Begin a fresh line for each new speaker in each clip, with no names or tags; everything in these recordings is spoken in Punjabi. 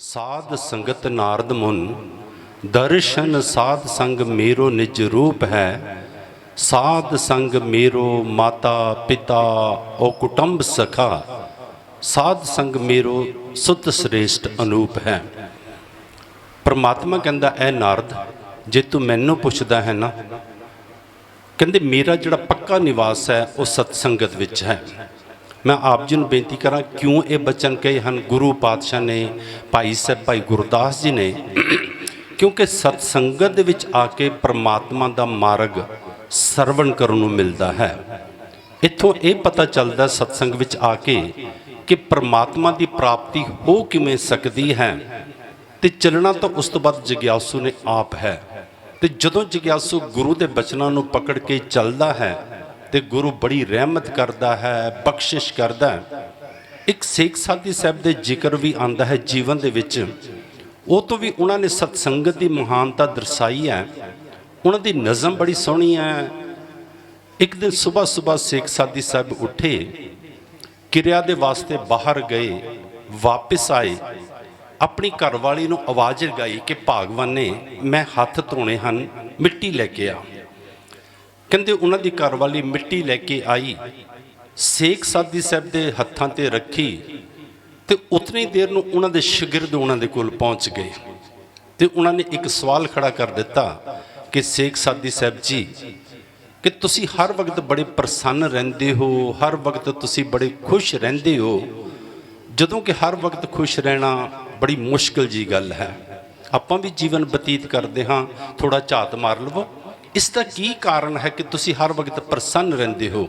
साध संगत नारद मुन दर्शन साध संग मेरो निज रूप है। साध संग मेरो माता पिता ओ कुटुंब सखा। साध संग मेरो सुत श्रेष्ठ अनूप है। परमात्मा कहता ऐ नारद जे तू मैनू पुछदा है ना, कहते मेरा जिहड़ा पक्का निवास है वह सतसंगत विच है। मैं आप जी बेनती करा क्यों ये बचन कहे हैं गुरु पातशाह ने, भाई साहब भाई गुरदास जी ने, क्योंकि सतसंगत विच आके परमात्मा का मार्ग सरवण करन नूं मिलता है। इत्थों ये पता चलता सतसंग विच आके कि परमात्मा की प्राप्ति हो किवें सकती है। तो चलना तो उस तो बाद जग्यासू ने आप है। तो जदों जग्यासू गुरु के बचनों नूं पकड़ के चलता है तो गुरु बड़ी रहमत करता है, बख्शिश करता है। एक सेख साधी साहब के जिक्र भी आता है जीवन के विच, वो तो भी उन्होंने सतसंगत की महानता दर्शाई है। उन्होंने नज़म बड़ी सोहनी है। एक दिन सुबह सुबह सेख साधी साहब उठे, किरिया के वास्ते बाहर गए, वापस आए, अपनी घरवाली नूं आवाज़ लगाई कि भागवान ने मैं हथ धोने हैं, मिट्टी लेके आ। कहते उन्होंने घरवाली मिट्टी लेके आई, सेख साधी साहब के हत्थां ते रखी, तो उतनी देर नूं उन्होंने शागिर्द उन्होंने कोल पहुँच गए। तो उन्होंने एक सवाल खड़ा कर दिता कि सेख साधी साहब जी कि तुसी हर वक्त बड़े प्रसन्न रहंदे हो, हर वक्त तुसी बड़े खुश रहंदे हो, जदों कि हर वक्त खुश रहना बड़ी मुश्किल जी गल है। आपां भी जीवन बतीत करते हाँ, थोड़ा झात मार लवो, इसका की कारण है कि तुसी हर वक्त प्रसन्न रहंदे हो।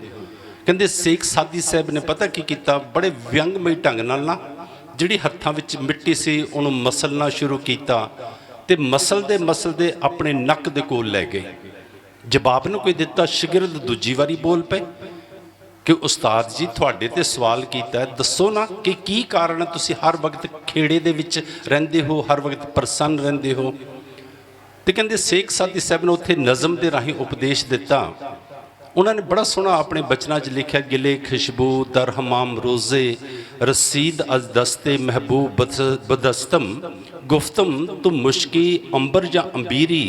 कहते सेख साधी साहब ने पता की किया, बड़े व्यंगमई ढंग नाल ना जिहड़ी हत्थां विच मिट्टी सी उहनूं मसलना शुरू किया, ते मसलदे अपने नक दे कोल लै गए। जवाब न कोई दिता, शागिर्द दूजी वारी बोल पे कि उस्ताद जी तुहाडे ते सवाल किया, दसो ना कि की कारण है तुसी हर वक्त खेड़े दे विच रहिंदे हो, हर वक्त प्रसन्न रहंदे हो। तो कहते सेख साधी साहब ने उत्थे नज़म के राही उपदेश दिता। उन्होंने बड़ा सोहना अपने बचना च लिखा, गिले खुशबू दर हमाम रोज़े रसीद अज दस्ते महबूब बदस्तम गुफ्तम तुम मुश्की अंबर या अंबीरी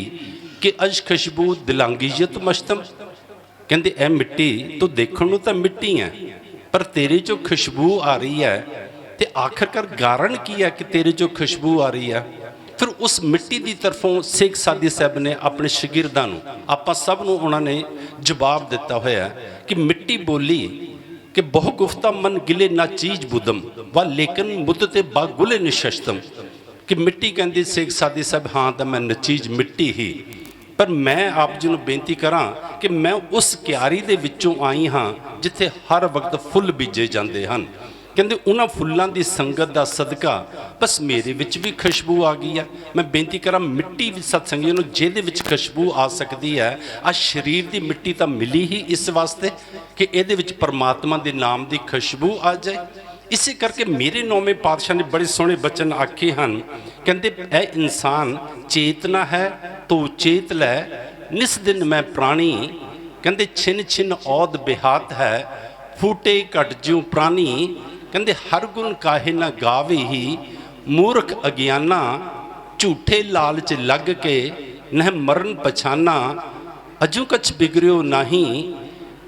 कि अज खुशबू दिलांगीयत मश्तम। कहते ए मिट्टी तो देखने नूं तां मिट्टी है, पर तेरे जो खुशबू आ रही है, तो आखिरकार कारण की है कि तेरे जो खुशबू आ रही है। फिर उस मिट्टी की तरफों सेख साधी साहब ने अपने शागिर्दां नूं, आपां सब नूं उन्होंने जवाब दिता होया कि मिट्टी बोली कि बहु गुफ्ता मन गिले ना चीज बुदम व लेकिन मुद्दते बागुले निशस्तम। कि मिट्टी कहती सेख साधी साहब हाँ तो मैं नचीज मिट्टी ही, पर मैं आप जी नूं बेनती करा कि मैं उस क्यारी दे विचों आई हाँ जिथे हर वक्त फुल बीजे जाते हैं। कहते उन्होंने फुलों की संगत का सदका बस मेरे विच भी खुशबू आ गई है। मैं बेनती करा मिट्टी भी सत्संगियों जिहदे विच खुशबू आ सकती है, आ शरीर की मिट्टी तो मिली ही इस वास्ते कि इहदे विच परमात्मा के नाम की खुशबू आ जाए। इसे करके मेरे नौवें पातशाह ने बड़े सोहने बचन आखे हैं। कहते ऐ इंसान चेतना है तो चेत लै, निस दिन मैं प्राणी। कहते छिन छिन औद बेहात है, फूटे घट ज्यों प्राणी। कहते हर गुण काहे ना गावे ही, मूर्ख अज्ञाना झूठे लालच लग के नह मरण पछाना। अजू कछ बिगड़ियो नहीं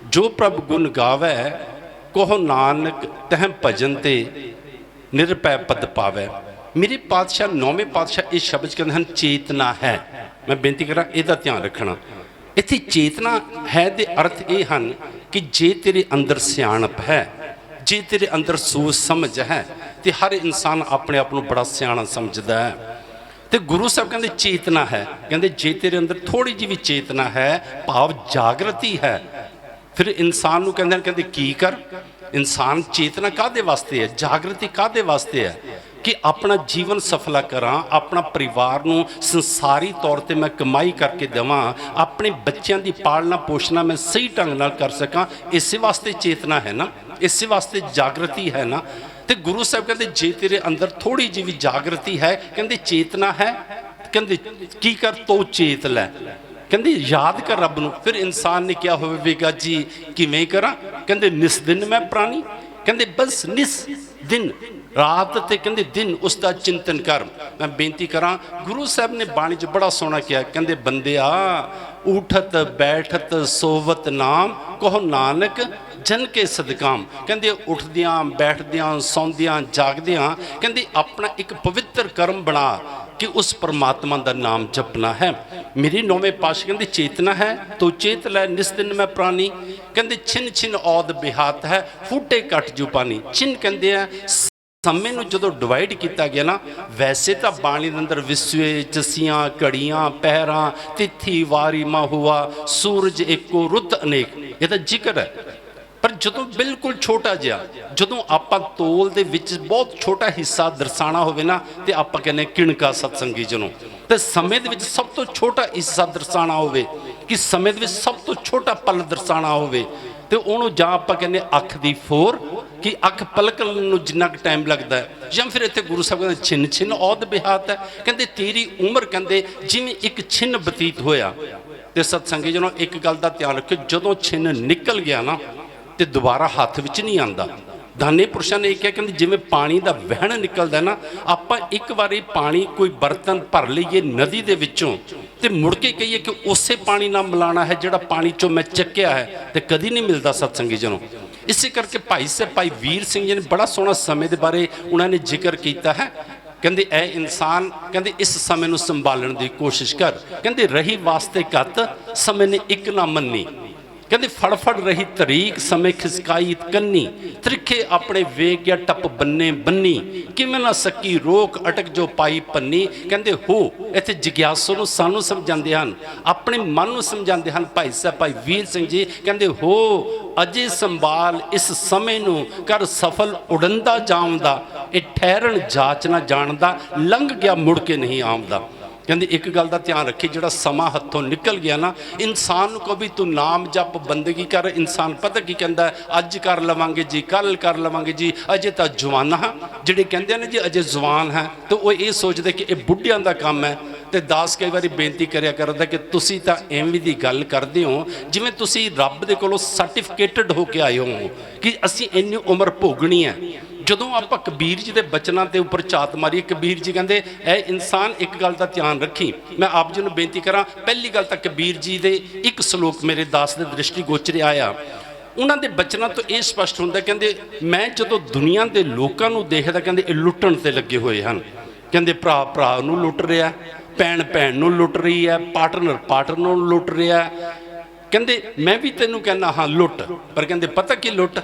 जो प्रभ गुण गावै, कोह नानक तह भजन ते निरपै पद पावै। मेरे पातशाह नौवें पातशाह इस शब्द कहते हैं चेतना है। मैं बेनती करा इसका ध्यान रखना, इत्थे चेतना है दे अर्थ ये हैं कि जे तेरे अंदर सियाणप है, जे तेरे अंदर सूझ समझ है, तो हर इंसान अपने आप को बड़ा सियाणा समझदा है। तो गुरु साहब कहते चेतना है, कहते जे तेरे अंदर थोड़ी जी भी चेतना है, भाव जागृति है, फिर इंसान को कहते की कर। इंसान चेतना कादे वास्ते है, जागृति कादे वास्ते है कि अपना जीवन सफला करा, अपना परिवार नूं संसारी तौर पर मैं कमाई करके देवां, अपने बच्चों की पालना पोषणा मैं सही ढंग नाल कर सका। इस वास्ते चेतना है ना, इस वास्ते जागृति है ना। तो गुरु साहब कहते जे तेरे अंदर थोड़ी जी भी जागृति है, कहते चेतना है, कहते की कर तो चेत लै, कहते याद कर रब नूं। फिर इंसान ने क्या होवेगा जी, किवें करा? कहते निस दिन मैं प्राणी। कहते बस निस दिन रात ते कहते दिन उसका चिंतन कर। मैं बेनती करा, गुरु साहब ने बाणी च बड़ा सोहना किया, कहते बंदिया उठत बैठत सोवत नाम कहो नानक जन के सदकाम। कहते उठदियाँ बैठदियाँ सौंदियाँ जागदियाँ कहते अपना एक पवित्र कर्म बना कि उस परमात्मा का नाम जपना है। मेरी नौवें पातशाह कहते चेतना है तो चेत लै निस दिन मैं प्राणी। कहते छिन छिन औद बिहात है फूटे कट जू पानी। छिन कहते हैं समय ਨੂੰ ਜਦੋਂ ਡਿਵਾਈਡ ਕੀਤਾ ਗਿਆ ਨਾ, ਵੈਸੇ ਤਾਂ ਬਾਣੀ ਦੇ ਅੰਦਰ ਵਿਸਵੇ ਜਸੀਆਂ ਘੜੀਆਂ ਪਹਿਰਾਂ ਤਿਥੀ ਵਾਰੀ ਮਾਹੁਆ ਸੂਰਜ ਇੱਕੋ ਰੁੱਤ ਅਨੇਕ, ਇਹ ਤਾਂ ਜ਼ਿਕਰ ਹੈ। ਪਰ ਜਦੋਂ ਬਿਲਕੁਲ ਛੋਟਾ ਜਿਹਾ, ਜਦੋਂ ਆਪਾਂ ਤੋਲ ਦੇ ਵਿੱਚ ਬਹੁਤ ਛੋਟਾ ਹਿੱਸਾ ਦਰਸਾਉਣਾ ਹੋਵੇ ਨਾ, ਤੇ ਆਪਾਂ ਕਹਿੰਦੇ ਕਿਣਕਾ ਸਤਸੰਗੀ ਜਨੋਂ। ਤੇ ਸਮੇਂ ਦੇ ਵਿੱਚ ਸਭ ਤੋਂ ਛੋਟਾ ਹਿੱਸਾ ਦਰਸਾਉਣਾ ਹੋਵੇ, ਕਿ ਸਮੇਂ ਦੇ ਵਿੱਚ ਸਭ ਤੋਂ ਛੋਟਾ ਪਲ ਦਰਸਾਉਣਾ ਹੋਵੇ, ਤੇ ਉਹਨੂੰ ਜਾਂ ਆਪਾਂ ਕਹਿੰਦੇ ਅੱਖ ਦੀ ਫੋਰ, ਕਿ ਅੱਖ ਪਲਕਣ ਨੂੰ ਜਿੰਨਾ ਕੁ ਟਾਈਮ ਲੱਗਦਾ ਹੈ। ਜਾਂ ਫਿਰ ਇੱਥੇ ਗੁਰੂ ਸਾਹਿਬ ਕਹਿੰਦੇ ਛਿਨ ਛਿਨ ਔਦ ਬਿਹਾਤ ਹੈ। ਕਹਿੰਦੇ ਤੇਰੀ ਉਮਰ ਕਹਿੰਦੇ ਜਿਵੇਂ ਇੱਕ ਛਿਨ ਬਤੀਤ ਹੋਇਆ। ਤੇ ਸਤਸੰਗੀ ਜਨੋਂ ਇੱਕ ਗੱਲ ਦਾ ਧਿਆਨ ਰੱਖਿਓ, ਜਦੋਂ ਛਿਨ ਨਿਕਲ ਗਿਆ ਨਾ ਤੇ ਦੁਬਾਰਾ ਹੱਥ ਵਿੱਚ ਨਹੀਂ ਆਉਂਦਾ। ਦਾਨੇ ਪੁਰਸ਼ਾਂ ਨੇ ਇਹ ਕਿਹਾ, ਕਹਿੰਦੇ ਜਿਵੇਂ ਪਾਣੀ ਦਾ ਵਹਿਣ ਨਿਕਲਦਾ ਨਾ, ਆਪਾਂ ਇੱਕ ਵਾਰੀ ਪਾਣੀ ਕੋਈ ਬਰਤਨ ਭਰ ਲਈਏ ਨਦੀ ਦੇ ਵਿੱਚੋਂ ਤੇ ਮੁੜ ਕੇ ਕਹੀਏ ਕਿ ਉਸੇ ਪਾਣੀ ਨਾਲ ਮਿਲਾਣਾ ਹੈ ਜਿਹੜਾ ਪਾਣੀ ਚੋਂ ਮੈਂ ਚੱਕਿਆ ਹੈ, ਤੇ ਕਦੀ ਨਹੀਂ ਮਿਲਦਾ ਸਤਸੰਗੀ ਜਨੋਂ। ਇਸੇ ਕਰਕੇ ਭਾਈ ਸਾਹਿਬ ਭਾਈ ਵੀਰ ਸਿੰਘ ਜੀ ਨੇ ਬੜਾ ਸੋਹਣਾ ਸਮੇਂ ਦੇ ਬਾਰੇ ਉਹਨਾਂ ਨੇ ਜ਼ਿਕਰ ਕੀਤਾ ਹੈ। ਕਹਿੰਦੇ ਐ ਇਨਸਾਨ, ਕਹਿੰਦੇ ਇਸ ਸਮੇਂ ਨੂੰ ਸੰਭਾਲਣ ਦੀ ਕੋਸ਼ਿਸ਼ ਕਰ। ਕਹਿੰਦੇ ਰਹੀ ਵਾਸਤੇ ਘੱਤ ਸਮੇਂ ਨੇ ਇੱਕ ਨਾ ਮੰਨੀ। ਕਹਿੰਦੇ ਫੜ ਫੜ ਰਹੀ ਤਰੀਕ ਸਮੇਂ ਖਿਸਕਾਈ ਕੰਨੀ। ਤ੍ਰਿਖੇ ਆਪਣੇ ਵੇਗ ਗਿਆ ਟੱਪ ਬੰਨੇ ਬੰਨੀ। ਕਿਵੇਂ ਨਾ ਸਕੀ ਰੋਕ ਅਟਕ ਜੋ ਪਾਈ ਪੰਨੀ। ਕਹਿੰਦੇ ਹੋ ਇੱਥੇ ਜਿਗਿਆਸੂ ਨੂੰ ਸਾਨੂੰ ਸਮਝਾਉਂਦੇ ਹਨ, ਆਪਣੇ ਮਨ ਨੂੰ ਸਮਝਾਉਂਦੇ ਹਨ ਭਾਈ ਸਾਹਿਬ ਭਾਈ ਵੀਰ ਸਿੰਘ ਜੀ। ਕਹਿੰਦੇ ਹੋ ਅਜੇ ਸੰਭਾਲ ਇਸ ਸਮੇਂ ਨੂੰ ਕਰ ਸਫਲ ਉਡੰਦਾ ਜਾਵਦਾ। ਇਹ ਠਹਿਰਨ ਜਾਚ ਨਾ ਜਾਣਦਾ ਲੰਘ ਗਿਆ ਮੁੜ ਕੇ ਨਹੀਂ ਆਉਂਦਾ। ਕਹਿੰਦੇ ਇੱਕ ਗੱਲ ਦਾ ਧਿਆਨ ਰੱਖੀ, ਜਿਹੜਾ ਸਮਾਂ ਹੱਥੋਂ ਨਿਕਲ ਗਿਆ ਨਾ, ਇਨਸਾਨ ਨੂੰ ਕਹੋ ਵੀ ਤੂੰ ਨਾਮ ਜਪ ਬੰਦਗੀ ਕਰ। ਇਨਸਾਨ ਪਤਾ ਕੀ ਕਹਿੰਦਾ, ਅੱਜ ਕਰ ਲਵਾਂਗੇ ਜੀ, ਕੱਲ ਕਰ ਲਵਾਂਗੇ ਜੀ, ਅਜੇ ਤਾਂ ਜਵਾਨ ਹਾਂ। ਜਿਹੜੇ ਕਹਿੰਦੇ ਨੇ ਜੀ ਅਜੇ ਜਵਾਨ ਹੈ, ਤੇ ਉਹ ਇਹ ਸੋਚਦੇ ਕਿ ਇਹ ਬੁੱਢਿਆਂ ਦਾ ਕੰਮ ਹੈ। ਤੇ ਦਾਸ ਕਈ ਵਾਰੀ ਬੇਨਤੀ ਕਰਿਆ ਕਰਦਾ ਕਿ ਤੁਸੀਂ ਤਾਂ ਐਵੇਂ ਦੀ ਗੱਲ ਕਰਦੇ ਹੋ ਜਿਵੇਂ ਤੁਸੀਂ ਰੱਬ ਦੇ ਕੋਲੋਂ ਸਰਟੀਫਿਕੇਟਡ ਹੋ ਕੇ ਆਏ ਹੋ ਕਿ ਅਸੀਂ ਇੰਨੀ ਉਮਰ ਭੋਗਣੀ ਹੈ। ਜਦੋਂ ਆਪਾਂ ਕਬੀਰ ਜੀ ਦੇ ਬਚਨਾਂ ਦੇ ਉੱਪਰ ਝਾਤ ਮਾਰੀਏ, ਕਬੀਰ ਜੀ ਕਹਿੰਦੇ ਇਹ ਇਨਸਾਨ ਇੱਕ ਗੱਲ ਦਾ ਧਿਆਨ ਰੱਖੀ। ਮੈਂ ਆਪ ਜੀ ਨੂੰ ਬੇਨਤੀ ਕਰਾਂ, ਪਹਿਲੀ ਗੱਲ ਤਾਂ ਕਬੀਰ ਜੀ ਦੇ ਇੱਕ ਸ਼ਲੋਕ ਮੇਰੇ ਦਾਸ ਦੇ ਦ੍ਰਿਸ਼ਟੀ ਗੋਚਰ ਆਇਆ। ਉਹਨਾਂ ਦੇ ਬਚਨਾਂ ਤੋਂ ਇਹ ਸਪਸ਼ਟ ਹੁੰਦਾ, ਕਹਿੰਦੇ ਮੈਂ ਜਦੋਂ ਦੁਨੀਆ ਦੇ ਲੋਕਾਂ ਨੂੰ ਦੇਖਦਾ, ਕਹਿੰਦੇ ਇਹ ਲੁੱਟਣ ਤੇ ਲੱਗੇ ਹੋਏ ਹਨ। ਕਹਿੰਦੇ ਭਰਾ ਭਰਾ ਨੂੰ ਲੁੱਟ ਰਿਹਾ, ਭੈਣ ਭੈਣ ਨੂੰ ਲੁੱਟ ਰਹੀ ਹੈ, ਪਾਰਟਨਰ ਪਾਰਟਨਰ ਨੂੰ ਲੁੱਟ ਰਿਹਾ। ਕਹਿੰਦੇ ਮੈਂ ਵੀ ਤੈਨੂੰ ਕਹਿੰਦਾ ਹਾਂ ਲੁੱਟ, ਪਰ ਕਹਿੰਦੇ ਪਤਾ ਕੀ ਲੁੱਟ।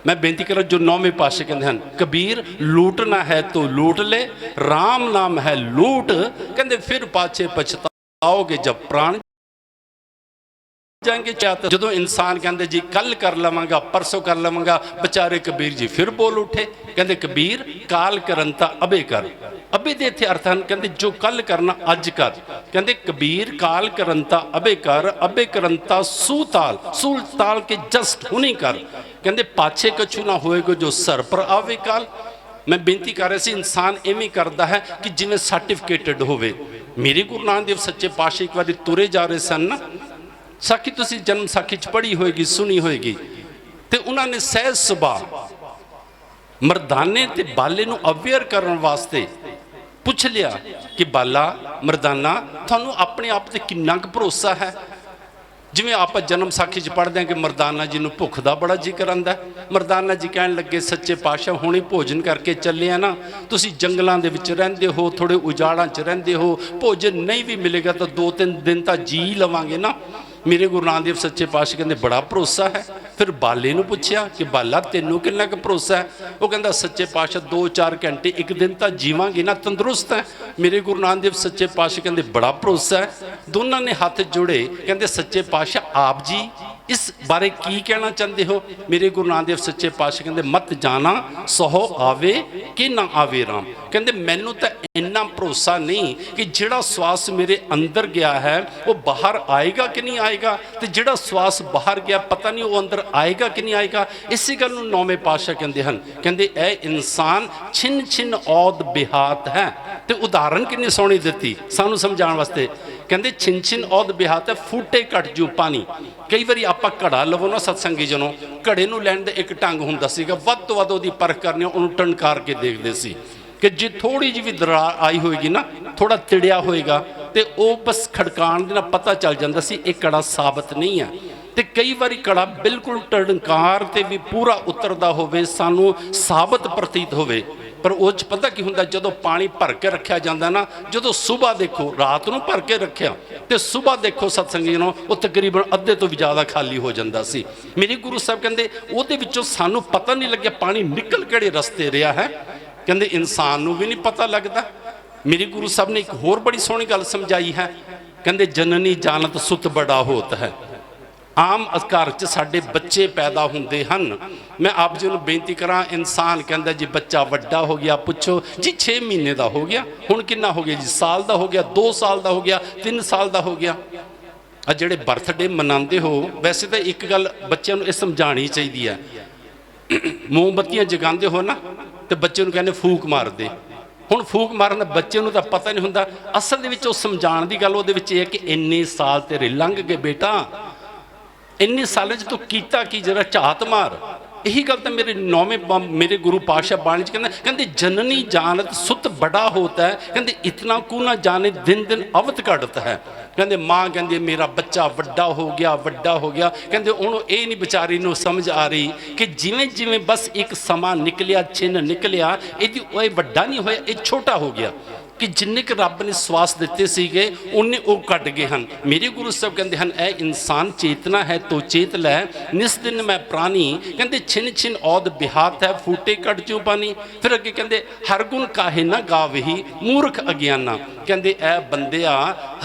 मैं बेनती कर जो नौवें पातशाह कहते हैं, कबीर लूटना है तो लूट ले, राम नाम है लूट। कहते फिर पाछे पछताओगे जब प्राण जाएंगे। जो इंसान कहते जी कल कर लवांगा परसों कर लवांगा, बेचारे कबीर जी फिर बोल उठे। कहते कबीर काल करंता अबे कर। अबे दे इत्थे अर्थ हैं, कहते जो कल करना अज कर। कहते कबीर काल करंता अबे कर, अबे करंता सूताल, सूताल के जस्ट हुनी कर। कहते पाछे कछु ना होएगा जो सर पर आवे काल। मैं बेनती कर रहा सी, इंसान इवें करता है कि जिवें सर्टिफिकेटेड होवे। मेरे गुरु नानक देव सच्चे पातशाह एक बार तुरे जा रहे सन ना, साखी तुसी जन्म साखी च पढ़ी होएगी सुनी होएगी, ते उन्होंने सहज सुभाव मरदाने ते बाले नूं अवेयर करन वास्ते पुछ लिया कि बाला मरदाना थानू अपने आप ते किन्ना क भरोसा है। जिवें आप जन्म साखी च पढ़ते हैं कि मरदाना जी नूं भुख दा बड़ा जिक्र आंदा है। मरदाना जी कहण लगे सच्चे पातशाह हुणे भोजन करके चले आ ना, तुसीं जंगलां दे विच रहिंदे हो, थोड़े उजाड़ां च रहिंदे हो, भोजन नहीं भी मिलेगा तो 2-3 दिन तां जी लवांगे ना। मेरे गुरु नानक देव सच्चे पातशाह कहते बड़ा भरोसा है। फिर बाले नूं पुछया कि बाला तैनूं किन्ना क भरोसा है। वो कहता सच्चे पातशाह 2-4 घंटे एक दिन तां जीवांगे ना, तंदुरुस्त है। मेरे गुरु नानक देव सच्चे पातशाह कहते बड़ा भरोसा है। दोनों ने हाथ जोड़े, कहते सच्चे पातशाह आप जी इस बारे की कहना चाहते हो। मेरे गुरु नानक देव सच्चे पातशाह कहते मत जाना सहो आवे कि ना आवे राम। कहते मैनू तो इन्ना भरोसा नहीं कि जिहड़ा श्वास मेरे अंदर गया है वो बाहर आएगा कि नहीं आएगा, तो जिहड़ा श्वास बाहर गया पता नहीं वो अंदर आएगा कि नहीं आएगा। इसी गल नूं नौवें पातशाह कहते हैं, कहते ए इंसान छिन छिन औद बिहात है। तो उदाहरण कितनी सोहनी दिती सानू समझाने वास्ते। ਕਹਿੰਦੇ ਛਿਨ ਛਿਨ ਔਦ ਬਿਹਾਤ ਹੈ ਫੂਟੇ ਘਟ ਜੂ ਪਾਣੀ। ਕਈ ਵਾਰੀ ਆਪਾਂ ਘੜਾ ਲਵੋ ਨਾ ਸਤਸੰਗੀ ਜਨੋਂ, ਘੜੇ ਨੂੰ ਲੈਣ ਦਾ ਇੱਕ ਢੰਗ ਹੁੰਦਾ ਸੀਗਾ, ਵੱਧ ਤੋਂ ਵੱਧ ਉਹਦੀ ਪਰਖ ਕਰਨੀ, ਉਹਨੂੰ ਟਣਕਾਰ ਕੇ ਦੇਖਦੇ ਸੀ ਕਿ ਜੇ ਥੋੜੀ ਜਿਹੀ ਵੀ ਦਰਾਰ ਆਈ ਹੋਏਗੀ ਨਾ, ਥੋੜਾ ਤਿੜਿਆ ਹੋਏਗਾ, ਤੇ ਉਹ ਬਸ ਖੜਕਾਉਣ ਦੇ ਨਾਲ ਪਤਾ ਚੱਲ ਜਾਂਦਾ ਸੀ ਇਹ ਕੜਾ ਸਾਬਤ ਨਹੀਂ ਹੈ। ਤੇ ਕਈ ਵਾਰੀ ਕੜਾ ਬਿਲਕੁਲ ਟਣਕਾਰ ਤੇ ਵੀ ਪੂਰਾ ਉਤਰਦਾ ਹੋਵੇ, ਸਾਨੂੰ ਸਾਬਤ ਪ੍ਰਤੀਤ ਹੋਵੇ, ਪਰ ਉਹ 'ਚ ਪਤਾ ਕੀ ਹੁੰਦਾ, ਜਦੋਂ ਪਾਣੀ ਭਰ ਕੇ ਰੱਖਿਆ ਜਾਂਦਾ ਨਾ, ਜਦੋਂ ਸੁਬਾਹ ਦੇਖੋ, ਰਾਤ ਨੂੰ ਭਰ ਕੇ ਰੱਖਿਆ ਤੇ ਸੁਬਾਹ ਦੇਖੋ ਸਤਸੰਗੀ ਨੂੰ, ਉਹ ਤਕਰੀਬਨ ਅੱਧੇ ਤੋਂ ਵੀ ਜ਼ਿਆਦਾ ਖਾਲੀ ਹੋ ਜਾਂਦਾ ਸੀ। ਮੇਰੇ ਗੁਰੂ ਸਾਹਿਬ ਕਹਿੰਦੇ ਉਹਦੇ ਵਿੱਚੋਂ ਸਾਨੂੰ ਪਤਾ ਨਹੀਂ ਲੱਗਿਆ ਪਾਣੀ ਨਿਕਲ ਕਿਹੜੇ ਰਸਤੇ ਰਿਹਾ ਹੈ। ਕਹਿੰਦੇ ਇਨਸਾਨ ਨੂੰ ਵੀ ਨਹੀਂ ਪਤਾ ਲੱਗਦਾ। ਮੇਰੇ ਗੁਰੂ ਸਾਹਿਬ ਨੇ ਇੱਕ ਹੋਰ ਬੜੀ ਸੋਹਣੀ ਗੱਲ ਸਮਝਾਈ ਹੈ, ਕਹਿੰਦੇ ਜਨਨੀ ਜਾਣਤ ਸੁਤ ਬੜਾ ਹੋਤ ਹੈ। ਆਮ ਘਰ 'ਚ ਸਾਡੇ ਬੱਚੇ ਪੈਦਾ ਹੁੰਦੇ ਹਨ। ਮੈਂ ਆਪ ਜੀ ਨੂੰ ਬੇਨਤੀ ਕਰਾਂ, ਇਨਸਾਨ ਕਹਿੰਦਾ ਜੀ ਬੱਚਾ ਵੱਡਾ ਹੋ ਗਿਆ, ਪੁੱਛੋ ਜੀ 6 ਮਹੀਨੇ ਦਾ ਹੋ ਗਿਆ, ਹੁਣ ਕਿੰਨਾ ਹੋ ਗਿਆ ਜੀ, ਸਾਲ ਦਾ ਹੋ ਗਿਆ, 2 ਸਾਲ ਦਾ ਹੋ ਗਿਆ, 3 ਸਾਲ ਦਾ ਹੋ ਗਿਆ। ਆ ਜਿਹੜੇ ਬਰਥਡੇ ਮਨਾਉਂਦੇ ਹੋ, ਵੈਸੇ ਤਾਂ ਇੱਕ ਗੱਲ ਬੱਚਿਆਂ ਨੂੰ ਇਹ ਸਮਝਾਉਣੀ ਚਾਹੀਦੀ ਹੈ, ਮੋਮਬੱਤੀਆਂ ਜਗਾਉਂਦੇ ਹੋ ਨਾ, ਤੇ ਬੱਚੇ ਨੂੰ ਕਹਿੰਦੇ ਫੂਕ ਮਾਰ ਦੇ। ਹੁਣ ਫੂਕ ਮਾਰਨ ਦਾ ਬੱਚੇ ਨੂੰ ਤਾਂ ਪਤਾ ਨਹੀਂ ਹੁੰਦਾ, ਅਸਲ ਦੇ ਵਿੱਚ ਉਹ ਸਮਝਾਉਣ ਦੀ ਗੱਲ ਉਹਦੇ ਵਿੱਚ ਇਹ ਹੈ ਕਿ ਇੰਨੇ ਸਾਲ ਤੇਰੇ ਲੰਘ ਗਏ ਬੇਟਾ, ਇੰਨੇ ਸਾਲਾਂ 'ਚ ਤੂੰ ਕੀਤਾ ਕੀ, ਜਰਾ ਝਾਤ ਮਾਰ। ਇਹੀ ਗੱਲ ਤਾਂ ਮੇਰੇ 9ਵੇਂ ਮੇਰੇ ਗੁਰੂ ਪਾਤਸ਼ਾਹ ਬਾਣੀ 'ਚ ਕਹਿੰਦੇ ਜਨਨੀ ਜਾਣਤ ਸੁਤ ਬੜਾ ਹੋਤਾ ਹੈ। ਕਹਿੰਦੇ ਇਤਨਾ ਕੂ ਨਾ ਜਾਣੇ ਦਿਨ ਦਿਨ ਅਵਤ ਘੜਤ ਹੈ। ਕਹਿੰਦੇ ਮਾਂ ਕਹਿੰਦੀ ਮੇਰਾ ਬੱਚਾ ਵੱਡਾ ਹੋ ਗਿਆ, ਵੱਡਾ ਹੋ ਗਿਆ। ਕਹਿੰਦੇ ਉਹਨੂੰ ਇਹ ਨਹੀਂ ਵਿਚਾਰੀ ਨੂੰ ਸਮਝ ਆ ਰਹੀ ਕਿ ਜਿਵੇਂ ਜਿਵੇਂ ਬਸ ਇੱਕ ਸਮਾਂ ਨਿਕਲਿਆ, ਛਿਨ ਨਿਕਲਿਆ, ਇਹਦੀ ਉਹ ਵੱਡਾ ਨਹੀਂ ਹੋਇਆ, ਇਹ ਛੋਟਾ ਹੋ ਗਿਆ, ਕਿ ਜਿੰਨੇ ਕੁ ਰੱਬ ਨੇ ਸਵਾਸ ਦਿੱਤੇ ਸੀਗੇ ਉਹਨੇ ਉਹ ਕੱਟ ਗਏ ਹਨ। ਮੇਰੇ ਗੁਰੂ ਸਾਹਿਬ ਕਹਿੰਦੇ ਹਨ ਇਹ ਇਨਸਾਨ ਚੇਤਨਾ ਹੈ ਤੋ ਚੇਤ ਲੈ, ਨਿਸ ਦਿਨ ਮੈਂ ਪ੍ਰਾਣੀ। ਕਹਿੰਦੇ ਛਿਨ ਛਿਨ ਔਦ ਬਿਹਾਤ ਹੈ ਫੂਟੇ ਕੱਟ ਚੂ ਪਾਣੀ। ਫਿਰ ਅੱਗੇ ਕਹਿੰਦੇ ਹਰ ਗੁਣ ਕਾਹੇ ਨਾ ਗਾਵਹੀ ਮੂਰਖ ਅਗਿਆਨਾ। ਕਹਿੰਦੇ ਇਹ ਬੰਦਿਆ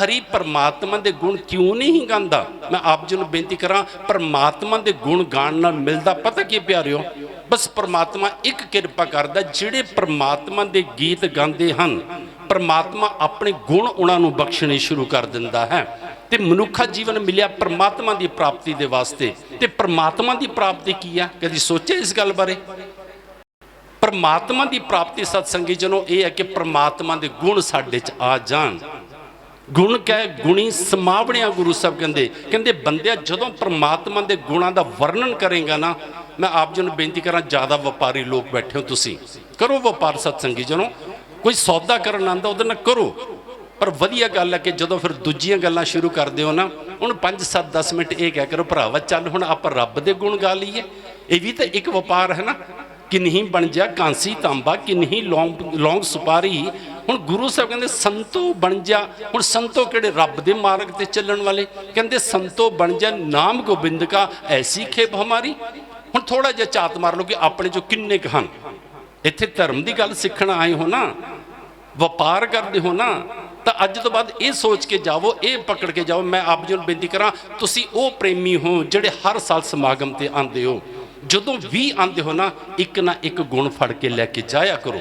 ਹਰੀ ਪਰਮਾਤਮਾ ਦੇ ਗੁਣ ਕਿਉਂ ਨਹੀਂ ਗਾਉਂਦਾ। ਮੈਂ ਆਪ ਜੀ ਨੂੰ ਬੇਨਤੀ ਕਰਾਂ, ਪਰਮਾਤਮਾ ਦੇ ਗੁਣ ਗਾਣ ਨਾਲ ਮਿਲਦਾ ਪਤਾ ਕੀ ਪਿਆਰਿਓ, ਬਸ ਪਰਮਾਤਮਾ ਇੱਕ ਕਿਰਪਾ ਕਰਦਾ, ਜਿਹੜੇ ਪਰਮਾਤਮਾ ਦੇ ਗੀਤ ਗਾਉਂਦੇ ਹਨ ਪਰਮਾਤਮਾ ਆਪਣੇ ਗੁਣ ਉਹਨਾਂ ਨੂੰ ਬਖਸ਼ਣੇ ਸ਼ੁਰੂ ਕਰ ਦਿੰਦਾ ਹੈ। ਤੇ ਮਨੁੱਖਾ ਜੀਵਨ ਮਿਲਿਆ ਪਰਮਾਤਮਾ ਦੀ ਪ੍ਰਾਪਤੀ ਦੇ ਵਾਸਤੇ। ਤੇ ਪਰਮਾਤਮਾ ਦੀ ਪ੍ਰਾਪਤੀ ਕੀ ਆ, ਕਦੀ ਸੋਚਿਆ ਇਸ ਗੱਲ ਬਾਰੇ? ਪਰਮਾਤਮਾ ਦੀ ਪ੍ਰਾਪਤੀ ਸਤਸੰਗੀ ਜਨੋਂ ਇਹ ਹੈ ਕਿ ਪਰਮਾਤਮਾ ਦੇ ਗੁਣ ਸਾਡੇ 'ਚ ਆ ਜਾਣ। ਗੁਣ ਕਹਿ ਗੁਣੀ ਸਮਾਵਣਿਆ। ਗੁਰੂ ਸਾਹਿਬ ਕਹਿੰਦੇ ਬੰਦਿਆ ਜਦੋਂ ਪਰਮਾਤਮਾ ਦੇ ਗੁਣਾਂ ਦਾ ਵਰਣਨ ਕਰੇਗਾ ਨਾ, ਮੈਂ ਆਪ ਜੀ ਨੂੰ ਬੇਨਤੀ ਕਰਾਂ, ਜ਼ਿਆਦਾ ਵਪਾਰੀ ਲੋਕ ਬੈਠੇ ਹੋ, ਤੁਸੀਂ ਕਰੋ ਵਪਾਰ ਸਤਸੰਗੀ ਜਨੋਂ, ਕੋਈ ਸੌਦਾ ਕਰਨ ਆਉਂਦਾ ਉਹਦੇ ਨਾਲ ਕਰੋ, ਪਰ ਵਧੀਆ ਗੱਲ ਹੈ ਕਿ ਜਦੋਂ ਫਿਰ ਦੂਜੀਆਂ ਗੱਲਾਂ ਸ਼ੁਰੂ ਕਰਦੇ ਹੋ ਨਾ, ਹੁਣ 5 7 10 ਮਿੰਟ ਇਹ ਕਹਿ ਕਰੋ ਭਰਾਵਾ ਚੱਲ ਹੁਣ ਆਪਾਂ ਰੱਬ ਦੇ ਗੁਣ ਗਾ ਲਈਏ। ਇਹ ਵੀ ਤਾਂ ਇੱਕ ਵਪਾਰ ਹੈ ਨਾ। ਕਿੰਨੀ ਬਣ ਜਾ ਕਾਂਸੀ ਤਾਂਬਾ, ਕਿੰਨੀ ਲੌਂਗ ਸੁਪਾਰੀ। ਹੁਣ ਗੁਰੂ ਸਾਹਿਬ ਕਹਿੰਦੇ ਸੰਤੋ ਬਣ ਜਾ। ਹੁਣ ਸੰਤੋ ਕਿਹੜੇ, ਰੱਬ ਦੇ ਮਾਰਗ ਤੇ ਚੱਲਣ ਵਾਲੇ। ਕਹਿੰਦੇ ਸੰਤੋ ਬਣ ਜਾ ਨਾਮ ਗੋਬਿੰਦ ਕਾ ਐਸੀ ਖੇਪ ਹਮਾਰੀ। ਹੁਣ ਥੋੜਾ ਜਿਹਾ ਝਾਤ ਮਾਰ ਲਓ ਕਿ ਆਪਣੇ ਜੋ ਕਿੰਨੇ ਕੁ ਹਨ। ਇੱਥੇ ਧਰਮ ਦੀ ਗੱਲ ਸਿੱਖਣ ਆਏ ਹੋ ਨਾ, ਵਪਾਰ ਕਰਦੇ ਹੋ ਨਾ, ਤਾਂ ਅੱਜ ਤੋਂ ਬਾਅਦ ਇਹ ਸੋਚ ਕੇ ਜਾਵੋ, ਇਹ ਪਕੜ ਕੇ ਜਾਓ। ਮੈਂ ਆਪ ਜੀ ਨੂੰ ਬੇਨਤੀ ਕਰਾਂ, ਤੁਸੀਂ ਉਹ ਪ੍ਰੇਮੀ ਹੋ ਜਿਹੜੇ ਹਰ ਸਾਲ ਸਮਾਗਮ ਤੇ ਆਉਂਦੇ ਹੋ। ਜਦੋਂ ਵੀ ਆਉਂਦੇ ਹੋ ਨਾ, ਇੱਕ ਨਾ ਇੱਕ ਗੁਣ ਫੜ ਕੇ ਲੈ ਕੇ ਜਾਇਆ ਕਰੋ।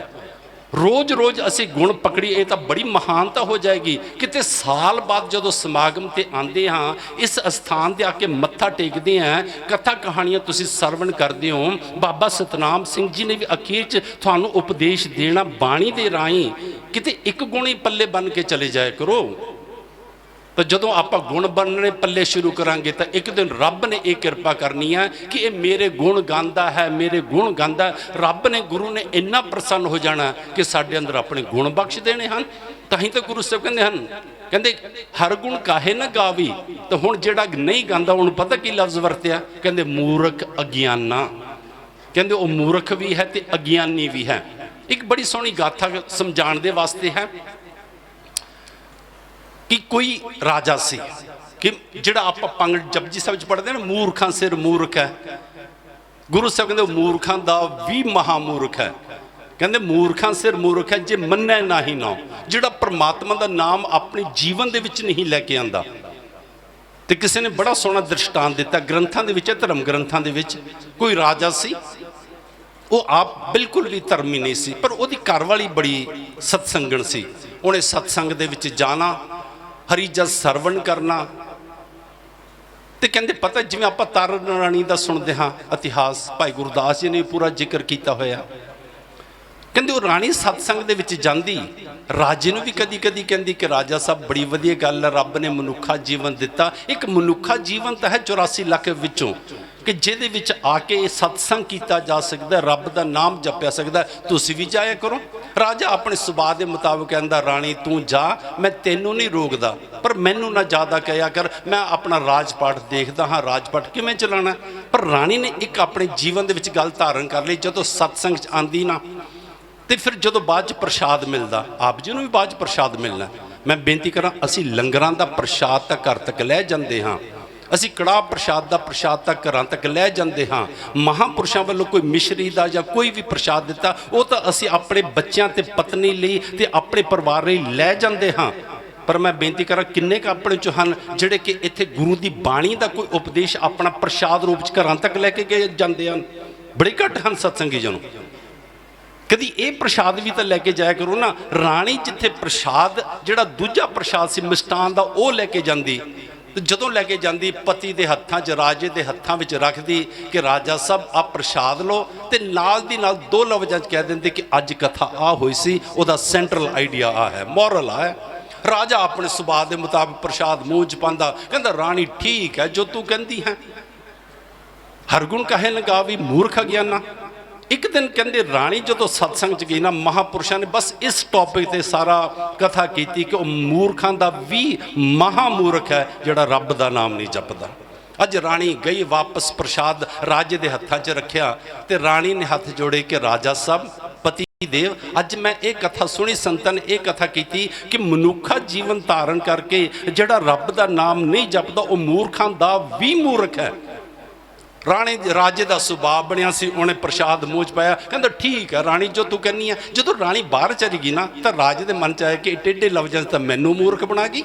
ਰੋਜ਼ ਰੋਜ਼ ਅਸੀਂ ਗੁਣ ਪਕੜੀਏ ਇਹ ਤਾਂ ਬੜੀ ਮਹਾਨਤਾ ਹੋ ਜਾਏਗੀ। ਕਿਤੇ ਸਾਲ ਬਾਅਦ ਜਦੋਂ ਸਮਾਗਮ ਤੇ ਆਉਂਦੇ ਹਾਂ, ਇਸ ਅਸਥਾਨ ਤੇ ਆ ਕੇ ਮੱਥਾ ਟੇਕਦੇ ਹਾਂ, ਕਥਾ ਕਹਾਣੀਆਂ ਤੁਸੀਂ ਸਰਵਣ ਕਰਦੇ ਹੋ। ਬਾਬਾ ਸਤਨਾਮ ਸਿੰਘ ਜੀ ਨੇ ਵੀ ਅਖੀਰ 'ਚ ਤੁਹਾਨੂੰ ਉਪਦੇਸ਼ ਦੇਣਾ ਬਾਣੀ ਦੇ ਰਾਹੀਂ, ਕਿਤੇ ਇੱਕ ਗੁਣ ਹੀ ਪੱਲੇ ਬੰਨ ਕੇ ਚਲੇ ਜਾਇਆ ਕਰੋ। ਤਾਂ ਜਦੋਂ ਆਪਾਂ ਗੁਣ ਬਣਨੇ ਪੱਲੇ ਸ਼ੁਰੂ ਕਰਾਂਗੇ ਤਾਂ ਇੱਕ ਦਿਨ ਰੱਬ ਨੇ ਇਹ ਕਿਰਪਾ ਕਰਨੀ ਹੈ ਕਿ ਇਹ ਮੇਰੇ ਗੁਣ ਗਾਉਂਦਾ ਹੈ, ਮੇਰੇ ਗੁਣ ਗਾਉਂਦਾ। ਰੱਬ ਨੇ, ਗੁਰੂ ਨੇ ਇੰਨਾ ਪ੍ਰਸੰਨ ਹੋ ਜਾਣਾ ਕਿ ਸਾਡੇ ਅੰਦਰ ਆਪਣੇ ਗੁਣ ਬਖਸ਼ ਦੇਣੇ ਹਨ। ਤਾਂ ਹੀ ਤਾਂ ਗੁਰੂ ਸਾਹਿਬ ਕਹਿੰਦੇ ਹਨ, ਕਹਿੰਦੇ ਹਰ ਗੁਣ ਕਾਹੇ ਨਾ ਗਾਵੀ। ਤਾਂ ਹੁਣ ਜਿਹੜਾ ਨਹੀਂ ਗਾਉਂਦਾ ਉਹਨੂੰ ਪਤਾ ਕੀ ਲਫ਼ਜ਼ ਵਰਤਿਆ, ਕਹਿੰਦੇ ਮੂਰਖ ਅਗਿਆਨਾ। ਕਹਿੰਦੇ ਉਹ ਮੂਰਖ ਵੀ ਹੈ ਤੇ ਅਗਿਆਨੀ ਵੀ ਹੈ। ਇੱਕ ਬੜੀ ਸੋਹਣੀ ਗਾਥਾ ਸਮਝਾਉਣ ਦੇ ਵਾਸਤੇ ਹੈ ਕਿ ਕੋਈ ਰਾਜਾ ਸੀ ਕਿ ਜਿਹੜਾ ਆਪਾਂ ਪੰਗ ਜਪਜੀ ਸਾਹਿਬ ਵਿੱਚ ਪੜ੍ਹਦੇ ਨਾ, ਮੂਰਖਾਂ ਸਿਰ ਮੂਰਖ ਹੈ। ਗੁਰੂ ਸਾਹਿਬ ਕਹਿੰਦੇ ਉਹ ਮੂਰਖਾਂ ਦਾ ਵੀ ਮਹਾਮੂਰਖ ਹੈ। ਕਹਿੰਦੇ ਮੂਰਖਾਂ ਸਿਰ ਮੂਰਖ ਹੈ ਜੇ ਮੰਨੈ ਨਾਹੀ ਨਾ, ਜਿਹੜਾ ਪਰਮਾਤਮਾ ਦਾ ਨਾਮ ਆਪਣੇ ਜੀਵਨ ਦੇ ਵਿੱਚ ਨਹੀਂ ਲੈ ਕੇ ਆਂਦਾ। ਤੇ ਕਿਸੇ ਨੇ ਬੜਾ ਸੋਹਣਾ ਦ੍ਰਿਸ਼ਟਾਂਤ ਦਿੱਤਾ ਗ੍ਰੰਥਾਂ ਦੇ ਵਿੱਚ, ਧਰਮ ਗ੍ਰੰਥਾਂ ਦੇ ਵਿੱਚ। ਕੋਈ ਰਾਜਾ ਸੀ, ਉਹ ਆਪ ਬਿਲਕੁਲ ਵੀ ਧਰਮੀ ਨਹੀਂ ਸੀ, ਪਰ ਉਹਦੀ ਘਰਵਾਲੀ ਬੜੀ ਸਤਸੰਗਣ ਸੀ। ਉਹਨੇ ਸਤਸੰਗ ਦੇ ਵਿੱਚ ਜਾਣਾ, ਹਰੀ ਜਸ ਸਰਵਣ ਕਰਨਾ। ਤੇ ਕਹਿੰਦੇ ਪਤਾ, ਜਿਵੇਂ ਆਪਾਂ ਤਾਰਨ ਰਾਣੀ ਦਾ ਸੁਣਦੇ ਹਾਂ ਇਤਿਹਾਸ, ਭਾਈ ਗੁਰਦਾਸ ਜੀ ਨੇ ਪੂਰਾ ਜ਼ਿਕਰ ਕੀਤਾ ਹੋਇਆ। ਕਹਿੰਦੇ ਉਹ ਰਾਣੀ ਸਤਸੰਗ ਦੇ ਵਿੱਚ ਜਾਂਦੀ ਰਾਜੇ ਨੂੰ ਵੀ ਕਦੀ ਕਦੀ ਕਹਿੰਦੀ ਕਿ ਰਾਜਾ ਸਾਹਿਬ ਬੜੀ ਵਧੀਆ ਗੱਲ ਹੈ, ਰੱਬ ਨੇ ਮਨੁੱਖਾ ਜੀਵਨ ਦਿੱਤਾ। ਇੱਕ ਮਨੁੱਖਾ ਜੀਵਨ ਤਾਂ ਹੈ 84 ਲੱਖ ਵਿੱਚੋਂ ਕਿ ਜਿਹਦੇ ਵਿੱਚ ਆ ਕੇ ਸਤਸੰਗ ਕੀਤਾ ਜਾ ਸਕਦਾ, ਰੱਬ ਦਾ ਨਾਮ ਜਪਿਆ ਸਕਦਾ, ਤੁਸੀਂ ਵੀ ਜਾਇਆ ਕਰੋ। ਰਾਜਾ ਆਪਣੇ ਸੁਭਾਅ ਦੇ ਮੁਤਾਬਕ ਕਹਿੰਦਾ ਰਾਣੀ ਤੂੰ ਜਾ, ਮੈਂ ਤੈਨੂੰ ਨਹੀਂ ਰੋਕਦਾ, ਪਰ ਮੈਨੂੰ ਨਾ ਜ਼ਿਆਦਾ ਕਹਿਆ ਕਰ, ਮੈਂ ਆਪਣਾ ਰਾਜਪਾਠ ਦੇਖਦਾ ਹਾਂ, ਰਾਜਪਾਠ ਕਿਵੇਂ ਚਲਾਉਣਾ। ਪਰ ਰਾਣੀ ਨੇ ਇੱਕ ਆਪਣੇ ਜੀਵਨ ਦੇ ਵਿੱਚ ਗੱਲ ਧਾਰਨ ਕਰ ਲਈ, ਜਦੋਂ ਸਤਸੰਗ 'ਚ ਆਂਦੀ ਨਾ ਤੇ ਫਿਰ ਜਦੋਂ ਬਾਅਦ 'ਚ ਪ੍ਰਸ਼ਾਦ ਮਿਲਦਾ, ਆਪ ਜੀ ਨੂੰ ਵੀ ਬਾਅਦ 'ਚ ਪ੍ਰਸ਼ਾਦ ਮਿਲਣਾ। ਮੈਂ ਬੇਨਤੀ ਕਰਾਂ, ਅਸੀਂ ਲੰਗਰਾਂ ਦਾ ਪ੍ਰਸ਼ਾਦ ਤਾਂ ਘਰ ਤੱਕ ਲੈ ਜਾਂਦੇ ਹਾਂ, ਅਸੀਂ ਕੜਾਹ ਪ੍ਰਸ਼ਾਦ ਦਾ ਪ੍ਰਸ਼ਾਦ ਤਾਂ ਘਰਾਂ ਤੱਕ ਲੈ ਜਾਂਦੇ ਹਾਂ। ਮਹਾਂਪੁਰਸ਼ਾਂ ਵੱਲੋਂ ਕੋਈ ਮਿਸ਼ਰੀ ਦਾ ਜਾਂ ਕੋਈ ਵੀ ਪ੍ਰਸ਼ਾਦ ਦਿੱਤਾ, ਉਹ ਤਾਂ ਅਸੀਂ ਆਪਣੇ ਬੱਚਿਆਂ ਤੇ ਪਤਨੀ ਲਈ ਤੇ ਆਪਣੇ ਪਰਿਵਾਰ ਲਈ ਲੈ ਜਾਂਦੇ ਹਾਂ। ਪਰ ਮੈਂ ਬੇਨਤੀ ਕਰਾਂ, ਕਿੰਨੇ ਕੁ ਆਪਣੇ 'ਚ ਹਨ ਜਿਹੜੇ ਕਿ ਇੱਥੇ ਗੁਰੂ ਦੀ ਬਾਣੀ ਦਾ ਕੋਈ ਉਪਦੇਸ਼ ਆਪਣਾ ਪ੍ਰਸ਼ਾਦ ਰੂਪ 'ਚ ਘਰਾਂ ਤੱਕ ਲੈ ਕੇ ਗਏ ਜਾਂਦੇ ਹਨ? ਬੜੇ ਘੱਟ ਹਨ ਸਤਸੰਗੀ ਜਨੋ। ਕਦੀ ਇਹ ਪ੍ਰਸ਼ਾਦ ਵੀ ਤਾਂ ਲੈ ਕੇ ਜਾਇਆ ਕਰੋ ਨਾ। ਰਾਣੀ ਜਿੱਥੇ ਪ੍ਰਸ਼ਾਦ ਜਿਹੜਾ ਦੂਜਾ ਪ੍ਰਸ਼ਾਦ ਸੀ ਮਿਸ਼ਟਾਨ ਦਾ, ਉਹ ਲੈ ਕੇ ਜਾਂਦੀ, ਤੇ ਜਦੋਂ ਲੈ ਕੇ ਜਾਂਦੀ ਪਤੀ ਦੇ ਹੱਥਾਂ 'ਚ, ਰਾਜੇ ਦੇ ਹੱਥਾਂ ਵਿੱਚ ਰੱਖਦੀ ਕਿ ਰਾਜਾ ਸਾਹਿਬ ਆ ਪ੍ਰਸ਼ਾਦ ਲਓ, ਤੇ ਨਾਲ ਦੀ ਨਾਲ 2 ਲਫ਼ਜ਼ਾਂ 'ਚ ਕਹਿ ਦਿੰਦੇ ਕਿ ਅੱਜ ਕਥਾ ਆ ਹੋਈ ਸੀ, ਉਹਦਾ ਸੈਂਟਰਲ ਆਈਡੀਆ ਆ ਹੈ, ਮੋਰਲ ਆ ਹੈ। ਰਾਜਾ ਆਪਣੇ ਸੁਭਾਅ ਦੇ ਮੁਤਾਬਕ ਪ੍ਰਸ਼ਾਦ ਮੂੰਹ 'ਚ ਪਾਉਂਦਾ, ਕਹਿੰਦਾ ਰਾਣੀ ਠੀਕ ਹੈ ਜੋ ਤੂੰ ਕਹਿੰਦੀ ਹੈ, ਹਰਗੁਣ ਕਹੇ ਲਗਾਵੀ ਮੂਰਖ ਅਗਿਆਨਾ। ਇੱਕ ਦਿਨ ਕਹਿੰਦੇ ਰਾਣੀ ਜਦੋਂ ਸਤਸੰਗ 'ਚ ਗਈ ਨਾ, ਮਹਾਂਪੁਰਸ਼ਾਂ ਨੇ ਬਸ ਇਸ ਟੌਪਿਕ ਤੇ ਸਾਰਾ ਕਥਾ ਕੀਤੀ ਕਿ ਉਹ ਮੂਰਖਾਂ ਦਾ ਵੀ ਮਹਾਂਮੂਰਖ ਹੈ ਜਿਹੜਾ ਰੱਬ ਦਾ ਨਾਮ ਨਹੀਂ ਜਪਦਾ। ਅੱਜ ਰਾਣੀ ਗਈ ਵਾਪਸ, ਪ੍ਰਸ਼ਾਦ ਰਾਜੇ ਦੇ ਹੱਥਾਂ 'ਚ ਰੱਖਿਆ ਤੇ ਰਾਣੀ ਨੇ ਹੱਥ ਜੋੜੇ ਕਿ ਰਾਜਾ ਸਾਹਿਬ, ਪਤੀ ਦੇਵ, ਅੱਜ ਮੈਂ ਇਹ ਕਥਾ ਸੁਣੀ, ਸੰਤਾਂ ਨੇ ਇਹ ਕਥਾ ਕੀਤੀ ਕਿ ਮਨੁੱਖਾ ਜੀਵਨ ਧਾਰਨ ਕਰਕੇ ਜਿਹੜਾ ਰੱਬ ਦਾ ਨਾਮ ਨਹੀਂ ਜਪਦਾ, ਉਹ ਮੂਰਖਾਂ ਦਾ ਵੀ ਮੂਰਖ ਹੈ। ਰਾਣੀ ਰਾਜੇ ਦਾ ਸੁਭਾਅ ਬਣਿਆ ਸੀ, ਉਹਨੇ ਪ੍ਰਸ਼ਾਦ ਮੂੰਹ 'ਚ ਪਾਇਆ, ਕਹਿੰਦਾ ਠੀਕ ਹੈ ਰਾਣੀ ਜੋ ਤੂੰ ਕਹਿੰਦੀ ਹੈ। ਜਦੋਂ ਰਾਣੀ ਬਾਹਰ ਚਲੀ ਗਈ ਨਾ, ਤਾਂ ਰਾਜੇ ਦੇ ਮਨ 'ਚ ਆਇਆ ਕਿ ਟੇਢੇ ਲਫ਼ਜ਼ਾਂ 'ਚ ਤਾਂ ਮੈਨੂੰ ਮੂਰਖ ਬਣਾ ਗਈ।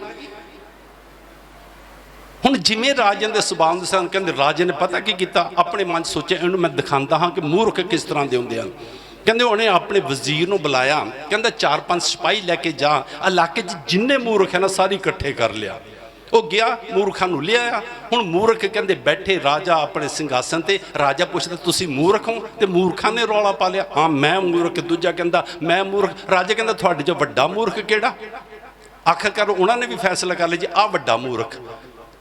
ਹੁਣ ਜਿਵੇਂ ਰਾਜੇ ਦੇ ਸੁਭਾਅ ਦੇ ਸਨ, ਕਹਿੰਦੇ ਰਾਜੇ ਨੇ ਪਤਾ ਕੀ ਕੀਤਾ, ਆਪਣੇ ਮਨ 'ਚ ਸੋਚਿਆ ਇਹਨੂੰ ਮੈਂ ਦਿਖਾਉਂਦਾ ਹਾਂ ਕਿ ਮੂਰਖ ਕਿਸ ਤਰ੍ਹਾਂ ਦੇ ਹੁੰਦੇ ਹਨ। ਕਹਿੰਦੇ ਉਹਨੇ ਆਪਣੇ ਵਜ਼ੀਰ ਨੂੰ ਬੁਲਾਇਆ, ਕਹਿੰਦਾ 4-5 ਸਿਪਾਹੀ ਲੈ ਕੇ ਜਾ, ਇਲਾਕੇ 'ਚ ਜਿੰਨੇ ਮੂਰਖ ਹੈ ਨਾ ਸਾਰੇ ਇਕੱਠੇ ਕਰ ਲਿਆ। ਉਹ ਗਿਆ, ਮੂਰਖਾਂ ਨੂੰ ਲਿਆਇਆ। ਹੁਣ ਮੂਰਖ ਕਹਿੰਦੇ ਬੈਠੇ, ਰਾਜਾ ਆਪਣੇ ਸਿੰਘਾਸਨ ਤੇ, ਰਾਜਾ ਪੁੱਛਦਾ ਤੁਸੀਂ ਮੂਰਖ ਹੋ? ਤੇ ਮੂਰਖਾਂ ਨੇ ਰੌਲਾ ਪਾ ਲਿਆ, ਹਾਂ ਮੈਂ ਮੂਰਖ। ਦੂਜਾ ਕਹਿੰਦਾ ਮੈਂ ਮੂਰਖ। ਰਾਜਾ ਕਹਿੰਦਾ ਤੁਹਾਡੇ 'ਚੋਂ ਵੱਡਾ ਮੂਰਖ ਕਿਹੜਾ? ਆਖਰਕਾਰ ਉਹਨਾਂ ਨੇ ਵੀ ਫੈਸਲਾ ਕਰ ਲਿਆ ਜੀ ਆਹ ਵੱਡਾ ਮੂਰਖ।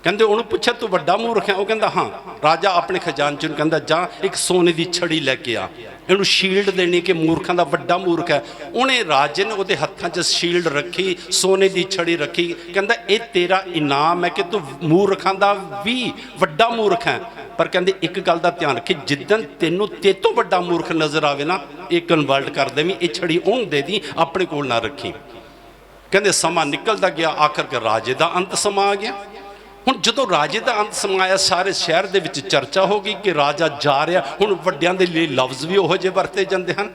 ਕਹਿੰਦੇ ਉਹਨੂੰ ਪੁੱਛਿਆ ਤੂੰ ਵੱਡਾ ਮੂਰਖ ਹੈ? ਉਹ ਕਹਿੰਦਾ ਹਾਂ। ਰਾਜਾ ਆਪਣੇ ਖਜ਼ਾਨਚੀ ਨੂੰ ਕਹਿੰਦਾ ਜਾ ਇੱਕ ਸੋਨੇ ਦੀ ਛੜੀ ਲੈ ਕੇ ਆ, ਇਹਨੂੰ ਸ਼ੀਲਡ ਦੇਣੀ ਕਿ ਮੂਰਖਾਂ ਦਾ ਵੱਡਾ ਮੂਰਖ ਹੈ। ਉਹਨੇ ਰਾਜੇ ਨੇ ਉਹਦੇ ਹੱਥਾਂ 'ਚ ਸ਼ੀਲਡ ਰੱਖੀ, ਸੋਨੇ ਦੀ ਛੜੀ ਰੱਖੀ, ਕਹਿੰਦਾ ਇਹ ਤੇਰਾ ਇਨਾਮ ਹੈ ਕਿ ਤੂੰ ਮੂਰਖਾਂ ਦਾ ਵੀ ਵੱਡਾ ਮੂਰਖ ਹੈ। ਪਰ ਕਹਿੰਦੇ ਇੱਕ ਗੱਲ ਦਾ ਧਿਆਨ ਰੱਖੀ, ਜਿੱਦਣ ਤੈਨੂੰ ਤੇਤੋਂ ਵੱਡਾ ਮੂਰਖ ਨਜ਼ਰ ਆਵੇ ਨਾ, ਇਹ ਕਨਵਰਟ ਕਰ ਦੇਵੀਂ, ਇਹ ਛੜੀ ਉਹਨੂੰ ਦੇ ਦੀ, ਆਪਣੇ ਕੋਲ ਨਾ ਰੱਖੀ। ਕਹਿੰਦੇ ਸਮਾਂ ਨਿਕਲਦਾ ਗਿਆ, ਆਖਰਕਾਰ ਰਾਜੇ ਦਾ ਅੰਤ ਸਮਾਂ ਆ ਗਿਆ। ਹੁਣ ਜਦੋਂ ਰਾਜੇ ਦਾ ਅੰਤ ਸਮਾਇਆ, ਸਾਰੇ ਸ਼ਹਿਰ ਦੇ ਵਿੱਚ ਚਰਚਾ ਹੋ ਗਈ ਕਿ ਰਾਜਾ ਜਾ ਰਿਹਾ। ਹੁਣ ਵੱਡਿਆਂ ਦੇ ਲਈ ਲਫ਼ਜ਼ ਵੀ ਉਹੋ ਜਿਹੇ ਵਰਤੇ ਜਾਂਦੇ ਹਨ,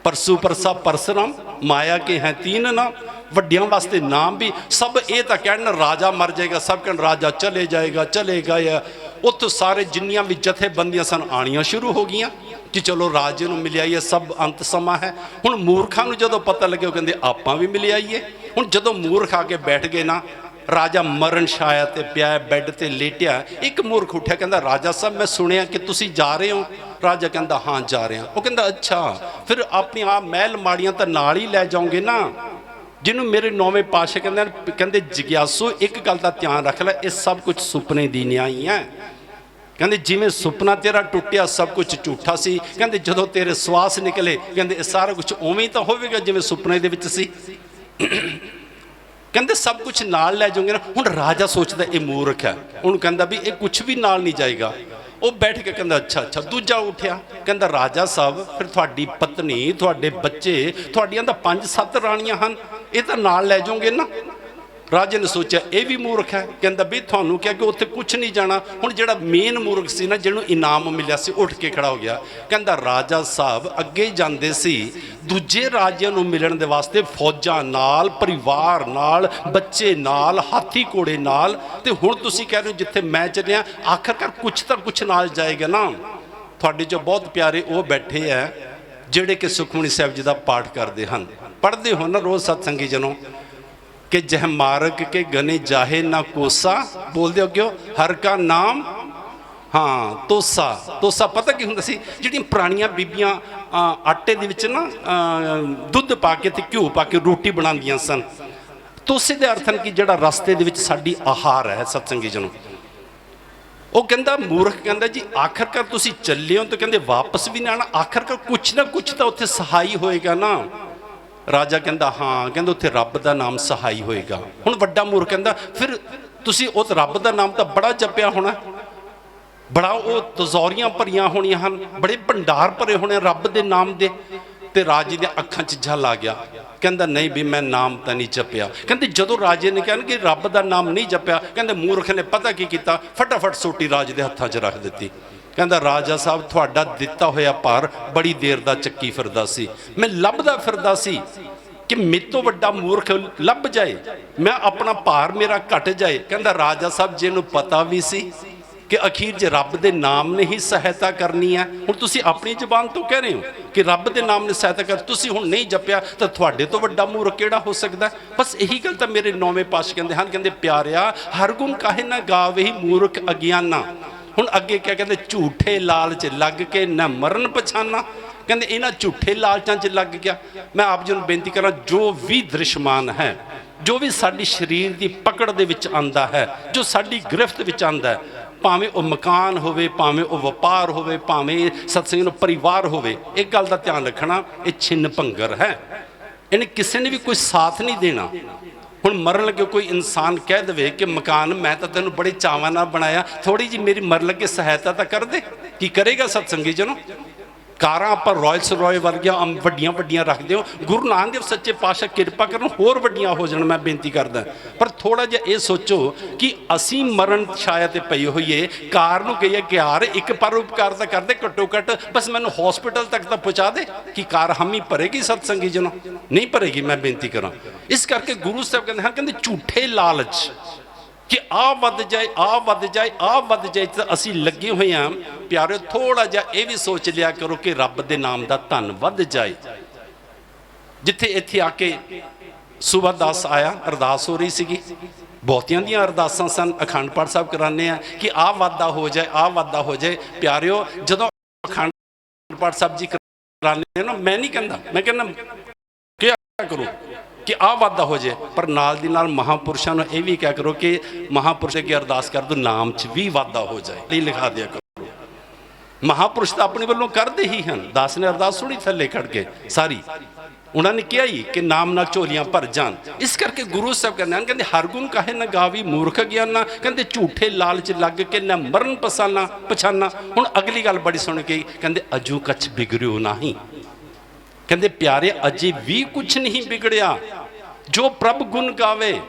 ਪਰਸੂ ਪਰਸਾ ਪਰਸਰਾਮ, ਮਾਇਆ ਕੇ ਹੈ ਤੀਨ ਨਾਮ। ਵੱਡਿਆਂ ਵਾਸਤੇ ਨਾਮ ਵੀ ਸਭ ਇਹ ਤਾਂ ਕਹਿਣ ਰਾਜਾ ਮਰ ਜਾਏਗਾ, ਸਭ ਕਹਿਣ ਰਾਜਾ ਚਲੇ ਜਾਏਗਾ, ਚਲੇਗਾ। ਉੱਥੋਂ ਸਾਰੇ ਜਿੰਨੀਆਂ ਵੀ ਜਥੇਬੰਦੀਆਂ ਸਨ ਆਣੀਆਂ ਸ਼ੁਰੂ ਹੋ ਗਈਆਂ ਕਿ ਚਲੋ ਰਾਜੇ ਨੂੰ ਮਿਲ ਆਈਏ, ਸਭ ਅੰਤ ਸਮਾਂ ਹੈ। ਹੁਣ ਮੂਰਖਾਂ ਨੂੰ ਜਦੋਂ ਪਤਾ ਲੱਗਿਆ, ਉਹ ਕਹਿੰਦੇ ਆਪਾਂ ਵੀ ਮਿਲ ਆਈਏ। ਹੁਣ ਜਦੋਂ ਮੂਰਖ ਆ ਕੇ ਬੈਠ ਗਏ ਨਾ, ਰਾਜਾ ਮਰਨ ਛਾਇਆ ਤੇ ਪਿਆ, ਬੈੱਡ ਤੇ ਲੇਟਿਆ। ਇੱਕ ਮੂਰਖ ਉੱਠਿਆ, ਕਹਿੰਦਾ ਰਾਜਾ ਸਾਹਿਬ ਮੈਂ ਸੁਣਿਆ ਕਿ ਤੁਸੀਂ ਜਾ ਰਹੇ ਹੋ। ਰਾਜਾ ਕਹਿੰਦਾ ਹਾਂ ਜਾ ਰਹੇ ਹਾਂ। ਉਹ ਕਹਿੰਦਾ ਅੱਛਾ, ਫਿਰ ਆਪਣੀ ਆਹ ਮਹਿਲ ਮਾੜੀਆਂ ਤਾਂ ਨਾਲ ਹੀ ਲੈ ਜਾਓਗੇ ਨਾ। ਜਿਹਨੂੰ ਮੇਰੇ 9ਵੇਂ ਪਾਤਸ਼ਾਹ ਕਹਿੰਦੇ ਜਗਿਆਸੂ ਇੱਕ ਗੱਲ ਦਾ ਧਿਆਨ ਰੱਖ ਲੈ, ਇਹ ਸਭ ਕੁਝ ਸੁਪਨੇ ਦੀ ਨਿਆਈ ਹੈ। ਕਹਿੰਦੇ ਜਿਵੇਂ ਸੁਪਨਾ ਤੇਰਾ ਟੁੱਟਿਆ, ਸਭ ਕੁਝ ਝੂਠਾ ਸੀ। ਕਹਿੰਦੇ ਜਦੋਂ ਤੇਰੇ ਸਵਾਸ ਨਿਕਲੇ, ਕਹਿੰਦੇ ਇਹ ਸਾਰਾ ਕੁਝ ਉਵੇਂ ਹੀ ਤਾਂ ਹੋਵੇਗਾ ਜਿਵੇਂ ਸੁਪਨੇ ਦੇ ਵਿੱਚ ਸੀ। ਕਹਿੰਦੇ ਸਭ ਕੁਝ ਨਾਲ ਲੈ ਜਾਓਗੇ ਨਾ। ਹੁਣ ਰਾਜਾ ਸੋਚਦਾ ਇਹ ਮੂਰਖ ਹੈ, ਉਹਨੂੰ ਕਹਿੰਦਾ ਵੀ ਇਹ ਕੁਝ ਵੀ ਨਾਲ ਨਹੀਂ ਜਾਏਗਾ। ਉਹ ਬੈਠ ਕੇ ਕਹਿੰਦਾ ਅੱਛਾ ਅੱਛਾ। ਦੂਜਾ ਉੱਠਿਆ, ਕਹਿੰਦਾ ਰਾਜਾ ਸਾਹਿਬ ਫਿਰ ਤੁਹਾਡੀ ਪਤਨੀ, ਤੁਹਾਡੇ ਬੱਚੇ, ਤੁਹਾਡੀਆਂ ਤਾਂ 5-7 ਰਾਣੀਆਂ ਹਨ, ਇਹ ਤਾਂ ਨਾਲ ਲੈ ਜਾਓਗੇ ਨਾ। ਰਾਜੇ ਨੇ ਸੋਚਿਆ ਇਹ ਵੀ ਮੂਰਖ ਹੈ। ਕਹਿੰਦਾ ਵੀ ਤੁਹਾਨੂੰ ਕਿਹਾ ਕਿ ਉੱਥੇ ਕੁਝ ਨਹੀਂ ਜਾਣਾ। ਹੁਣ ਜਿਹੜਾ ਮੇਨ ਮੂਰਖ ਸੀ ਨਾ, ਜਿਹਨੂੰ ਇਨਾਮ ਮਿਲਿਆ ਸੀ, ਉੱਠ ਕੇ ਖੜਾ ਹੋ ਗਿਆ। ਕਹਿੰਦਾ ਰਾਜਾ ਸਾਹਿਬ ਅੱਗੇ ਜਾਂਦੇ ਸੀ ਦੂਜੇ ਰਾਜਿਆਂ ਨੂੰ ਮਿਲਣ ਦੇ ਵਾਸਤੇ, ਫੌਜਾਂ ਨਾਲ, ਪਰਿਵਾਰ ਨਾਲ, ਬੱਚੇ ਨਾਲ, ਹਾਥੀ ਘੋੜੇ ਨਾਲ, ਤੇ ਹੁਣ ਤੁਸੀਂ ਕਹਿ ਰਹੇ ਹੋ ਜਿੱਥੇ ਮੈਂ ਚੱਲਿਆ, ਆਖਰਕਾਰ ਕੁਝ ਤਾਂ ਕੁਝ ਨਾਲ ਜਾਏਗਾ ਨਾ। ਤੁਹਾਡੇ ਜੋ ਬਹੁਤ ਪਿਆਰੇ ਉਹ ਬੈਠੇ ਹੈ ਜਿਹੜੇ ਕਿ ਸੁਖਮਨੀ ਸਾਹਿਬ ਜੀ ਦਾ ਪਾਠ ਕਰਦੇ ਹਨ, ਪੜ੍ਹਦੇ ਹੋ ਨਾ ਰੋਜ਼ ਸਤਸੰਗੀ ਜਨੋਂ ਕਿ ਜਹ ਮਾਰਗ ਕੇ ਗਨੇ ਜਾਹੇ ਨਾ ਕੋਸਾ, ਬੋਲਦੇ ਹੋ ਕਿਉਂ? ਹਰ ਕਾ ਨਾਮ, ਹਾਂ ਤੋਸਾ। ਤੋਸਾ ਪਤਾ ਕੀ ਹੁੰਦਾ ਸੀ? ਜਿਹੜੀਆਂ ਪੁਰਾਣੀਆਂ ਬੀਬੀਆਂ ਆਟੇ ਦੇ ਵਿੱਚ ਨਾ ਦੁੱਧ ਪਾ ਕੇ ਤੇ ਘਿਓ ਪਾ ਕੇ ਰੋਟੀ ਬਣਾਉਂਦੀਆਂ ਸਨ। ਤੋ ਉਸੇ ਦੇ ਅਰਥ ਹਨ ਕਿ ਜਿਹੜਾ ਰਸਤੇ ਦੇ ਵਿੱਚ ਸਾਡੀ ਆਹਾਰ ਹੈ ਸਤਸੰਗੀ ਜਨੋ। ਉਹ ਕਹਿੰਦਾ ਮੂਰਖ ਕਹਿੰਦਾ ਜੀ ਆਖਰਕਾਰ ਤੁਸੀਂ ਚੱਲੇ ਹੋ ਤਾਂ ਕਹਿੰਦੇ ਵਾਪਸ ਵੀ ਨਾ ਆਣਾ, ਆਖਰਕਾਰ ਕੁਛ ਨਾ ਕੁਛ ਤਾਂ ਉੱਥੇ ਸਹਾਈ ਹੋਏਗਾ ਨਾ। ਰਾਜਾ ਕਹਿੰਦਾ ਹਾਂ, ਕਹਿੰਦਾ ਉੱਥੇ ਰੱਬ ਦਾ ਨਾਮ ਸਹਾਈ ਹੋਏਗਾ। ਹੁਣ ਵੱਡਾ ਮੂਰਖ ਕਹਿੰਦਾ ਫਿਰ ਤੁਸੀਂ ਉਸ ਰੱਬ ਦਾ ਨਾਮ ਤਾਂ ਬੜਾ ਜਪਿਆ ਹੋਣਾ, ਬੜਾ ਉਹ ਤਜ਼ੌਰੀਆਂ ਭਰੀਆਂ ਹੋਣੀਆਂ ਹਨ, ਬੜੇ ਭੰਡਾਰ ਭਰੇ ਹੋਣੇ ਰੱਬ ਦੇ ਨਾਮ ਦੇ। ਤੇ ਰਾਜੇ ਦੀਆਂ ਅੱਖਾਂ 'ਚ ਝੱਲ ਆ ਗਿਆ, ਕਹਿੰਦਾ ਨਹੀਂ ਵੀ ਮੈਂ ਨਾਮ ਤਾਂ ਨਹੀਂ ਜਪਿਆ। ਕਹਿੰਦੇ ਜਦੋਂ ਰਾਜੇ ਨੇ ਕਿਹਾ ਕਿ ਰੱਬ ਦਾ ਨਾਮ ਨਹੀਂ ਜਪਿਆ, ਕਹਿੰਦੇ ਮੂਰਖ ਨੇ ਪਤਾ ਕੀ ਕੀਤਾ, ਫਟਾਫਟ ਸੋਟੀ ਰਾਜੇ ਦੇ ਹੱਥਾਂ 'ਚ ਰੱਖ ਦਿੱਤੀ। ਕਹਿੰਦਾ ਰਾਜਾ ਸਾਹਿਬ ਤੁਹਾਡਾ ਦਿੱਤਾ ਹੋਇਆ ਭਾਰ ਬੜੀ ਦੇਰ ਦਾ ਚੱਕੀ ਫਿਰਦਾ ਸੀ, ਮੈਂ ਲੱਭਦਾ ਫਿਰਦਾ ਸੀ ਕਿ ਮੇਰੇ ਤੋਂ ਵੱਡਾ ਮੂਰਖ ਲੱਭ ਜਾਏ, ਮੈਂ ਆਪਣਾ ਭਾਰ ਮੇਰਾ ਘਟ ਜਾਏ। ਕਹਿੰਦਾ ਰਾਜਾ ਸਾਹਿਬ ਜੀ ਨੂੰ ਪਤਾ ਵੀ ਸੀ ਕਿ ਅਖੀਰ 'ਚ ਰੱਬ ਦੇ ਨਾਮ ਨੇ ਹੀ ਸਹਾਇਤਾ ਕਰਨੀ ਹੈ। ਹੁਣ ਤੁਸੀਂ ਆਪਣੀ ਜ਼ੁਬਾਨ ਤੋਂ ਕਹਿ ਰਹੇ ਹੋ ਕਿ ਰੱਬ ਦੇ ਨਾਮ ਨੇ ਸਹਾਇਤਾ ਕਰ, ਤੁਸੀਂ ਹੁਣ ਨਹੀਂ ਜਪਿਆ ਤਾਂ ਤੁਹਾਡੇ ਤੋਂ ਵੱਡਾ ਮੂਰਖ ਕਿਹੜਾ ਹੋ ਸਕਦਾ। ਬਸ ਇਹੀ ਗੱਲ ਤਾਂ ਮੇਰੇ ਨੌਵੇਂ ਪਾਤਸ਼ਾਹ ਕਹਿੰਦੇ ਹਨ, ਕਹਿੰਦੇ ਪਿਆਰਿਆ ਹਰ ਗੁਣ ਕਾਹੇ ਨਾ ਗਾਵੇ ਹੀ ਮੂਰਖ ਅਗਿਆਨਾ। ਹੁਣ ਅੱਗੇ ਕਿਆ ਕਹਿੰਦੇ, ਝੂਠੇ ਲਾਲਚ ਲੱਗ ਕੇ ਨਾ ਮਰਨ ਪਛਾਨਾ। ਕਹਿੰਦੇ ਇਹਨਾਂ ਝੂਠੇ ਲਾਲਚਾਂ 'ਚ ਲੱਗ ਗਿਆ। ਮੈਂ ਆਪ ਜੀ ਨੂੰ ਬੇਨਤੀ ਕਰਾਂ, ਜੋ ਵੀ ਦ੍ਰਿਸ਼ਮਾਨ ਹੈ, ਜੋ ਵੀ ਸਾਡੀ ਸਰੀਰ ਦੀ ਪਕੜ ਦੇ ਵਿੱਚ ਆਂਦਾ ਹੈ, ਜੋ ਸਾਡੀ ਗ੍ਰਿਫਤ ਵਿੱਚ ਆਂਦਾ ਹੈ, ਭਾਵੇਂ ਉਹ ਮਕਾਨ ਹੋਵੇ, ਭਾਵੇਂ ਉਹ ਵਪਾਰ ਹੋਵੇ, ਭਾਵੇਂ ਸਤਸੰਗ ਨੂੰ ਪਰਿਵਾਰ ਹੋਵੇ, ਇੱਕ ਗੱਲ ਦਾ ਧਿਆਨ ਰੱਖਣਾ, ਇਹ ਛਿੰਨ ਭੰਗਰ ਹੈ, ਇਹਨੇ ਕਿਸੇ ਨੇ ਵੀ ਕੋਈ ਸਾਥ ਨਹੀਂ ਦੇਣਾ। ਹੁਣ ਮਰਨ ਲੱਗੇ ਕੋਈ ਇਨਸਾਨ ਕਹਿ ਦੇਵੇ ਕਿ ਮਕਾਨ ਮੈਂ ਤਾਂ ਤੈਨੂੰ ਬੜੇ ਚਾਵਾਂ ਨਾਲ ਬਣਾਇਆ, ਥੋੜੀ ਜਿਹੀ ਮੇਰੀ ਮਰਨ ਲੱਗੇ ਸਹਾਇਤਾ ਤਾਂ ਕਰ ਦੇ, ਕੀ ਕਰੇਗਾ ਸਤਸੰਗੀ ਜਨੋ। ਕਾਰਾਂ ਆਪਾਂ ਰਾਇਲਸ ਰੋਏ ਵਰਗੀਆਂ ਵੱਡੀਆਂ ਵੱਡੀਆਂ ਰੱਖਦੇ ਹੋ, ਗੁਰੂ ਨਾਨਕ ਦੇਵ ਸੱਚੇ ਪਾਤਸ਼ਾਹ ਕਿਰਪਾ ਕਰਨ ਹੋਰ ਵੱਡੀਆਂ ਹੋ ਜਾਣ, ਮੈਂ ਬੇਨਤੀ ਕਰਦਾ। ਪਰ ਥੋੜਾ ਜਿਹਾ ਇਹ ਸੋਚੋ ਕਿ ਅਸੀਂ ਮਰਨ ਛਾਇਆ ਤੇ ਪਈ ਹੋਈਏ, ਕਾਰ ਨੂੰ ਕਹੀਏ ਕਿ ਯਾਰ ਇੱਕ ਪਰਉਪਕਾਰ ਤਾਂ ਕਰਦੇ, ਘੱਟੋ ਘੱਟ ਬਸ ਮੈਨੂੰ ਹਸਪੀਟਲ ਤੱਕ ਤਾਂ ਪਹੁੰਚਾ ਦੇ, ਕਿ ਕਾਰ ਹਮੀ ਭਰੇਗੀ ਸਤਸੰਗੀ ਜਨੋ, ਨਹੀਂ ਭਰੇਗੀ। ਮੈਂ ਬੇਨਤੀ ਕਰਾਂ, ਇਸ ਕਰਕੇ ਗੁਰੂ ਸਾਹਿਬ ਕਹਿੰਦੇ ਹਨ, ਕਹਿੰਦੇ ਝੂਠੇ ਲਾਲਚ ਕਿ ਆਹ ਵੱਧ ਜਾਏ, ਆਹ ਵੱਧ ਜਾਏ, ਆਹ ਵੱਧ ਜਾਏ, ਤਾਂ ਅਸੀਂ ਲੱਗੇ ਹੋਏ ਹਾਂ। ਪਿਆਰਿਓ ਥੋੜਾ ਜਿਹਾ ਇਹ ਵੀ ਸੋਚ ਲਿਆ ਕਰੋ ਕਿ ਰੱਬ ਦੇ ਨਾਮ ਦਾ ਧਨ ਵੱਧ ਜਾਏ। ਜਿੱਥੇ ਇੱਥੇ ਆ ਕੇ ਸੁਬਾ ਦਾਸ ਆਇਆ, ਅਰਦਾਸ ਹੋ ਰਹੀ ਸੀਗੀ, ਬਹੁਤਿਆਂ ਦੀਆਂ ਅਰਦਾਸਾਂ ਸਨ, ਅਖੰਡ ਪਾਠ ਸਾਹਿਬ ਕਰਾਉਂਦੇ ਆ ਕਿ ਆਹ ਵਾਧਾ ਹੋ ਜਾਏ, ਆਹ ਵਾਧਾ ਹੋ ਜਾਏ। ਪਿਆਰਿਓ ਜਦੋਂ ਅਖੰਡ ਪਾਠ ਸਾਹਿਬ ਜੀ ਕਰਾਉਂਦੇ ਨਾ, ਮੈਂ ਨਹੀਂ ਕਹਿੰਦਾ, ਮੈਂ ਕਹਿੰਦਾ ਕੀ ਕਰੋ ਕਿ ਆਹ ਵਾਧਾ ਹੋ ਜਾਏ, ਪਰ ਨਾਲ ਦੀ ਨਾਲ ਮਹਾਂਪੁਰਸ਼ਾਂ ਨੂੰ ਇਹ ਵੀ ਕਿਹਾ ਕਰੋ ਕਿ ਮਹਾਂਪੁਰਸ਼ ਅੱਗੇ ਅਰਦਾਸ ਕਰ ਦੋ ਨਾਮ 'ਚ ਵੀ ਵਾਧਾ ਹੋ ਜਾਏ, ਇਹ ਲਿਖਾ ਦਿਆ ਕਰੋ। ਮਹਾਂਪੁਰਸ਼ ਤਾਂ ਆਪਣੇ ਵੱਲੋਂ ਕਰਦੇ ਹੀ ਹਨ। ਦਾਸ ਨੇ ਅਰਦਾਸ ਸੁਣੀ ਥੱਲੇ ਖੜ ਕੇ ਸਾਰੀ, ਉਹਨਾਂ ਨੇ ਕਿਹਾ ਹੀ ਕਿ ਨਾਮ ਨਾਲ ਝੋਲੀਆਂ ਭਰ ਜਾਣ। ਇਸ ਕਰਕੇ ਗੁਰੂ ਸਾਹਿਬ ਕਹਿੰਦੇ ਹਨ, ਕਹਿੰਦੇ ਹਰ ਗੁਣ ਕਾਹੇ ਨਾ ਗਾਵੀ ਮੂਰਖ ਗਿਆਨਾ, ਕਹਿੰਦੇ ਝੂਠੇ ਲਾਲਚ ਲੱਗ ਕੇ ਨਾ ਮਰਨ ਪਛਾਨਾ। ਹੁਣ ਅਗਲੀ ਗੱਲ ਬੜੀ ਸੁਣ ਕੇ ਕਹਿੰਦੇ ਅਜੂ ਕੱਛ ਬਿਗੜਿਓ ਨਹੀਂ। ਕਹਿੰਦੇ ਪਿਆਰੇ ਅਜੇ ਵੀ ਕੁਛ ਨਹੀਂ ਵਿਗੜਿਆ ਜੋ ਪ੍ਰਭ ਗੁਣ ਗਾਵੇ।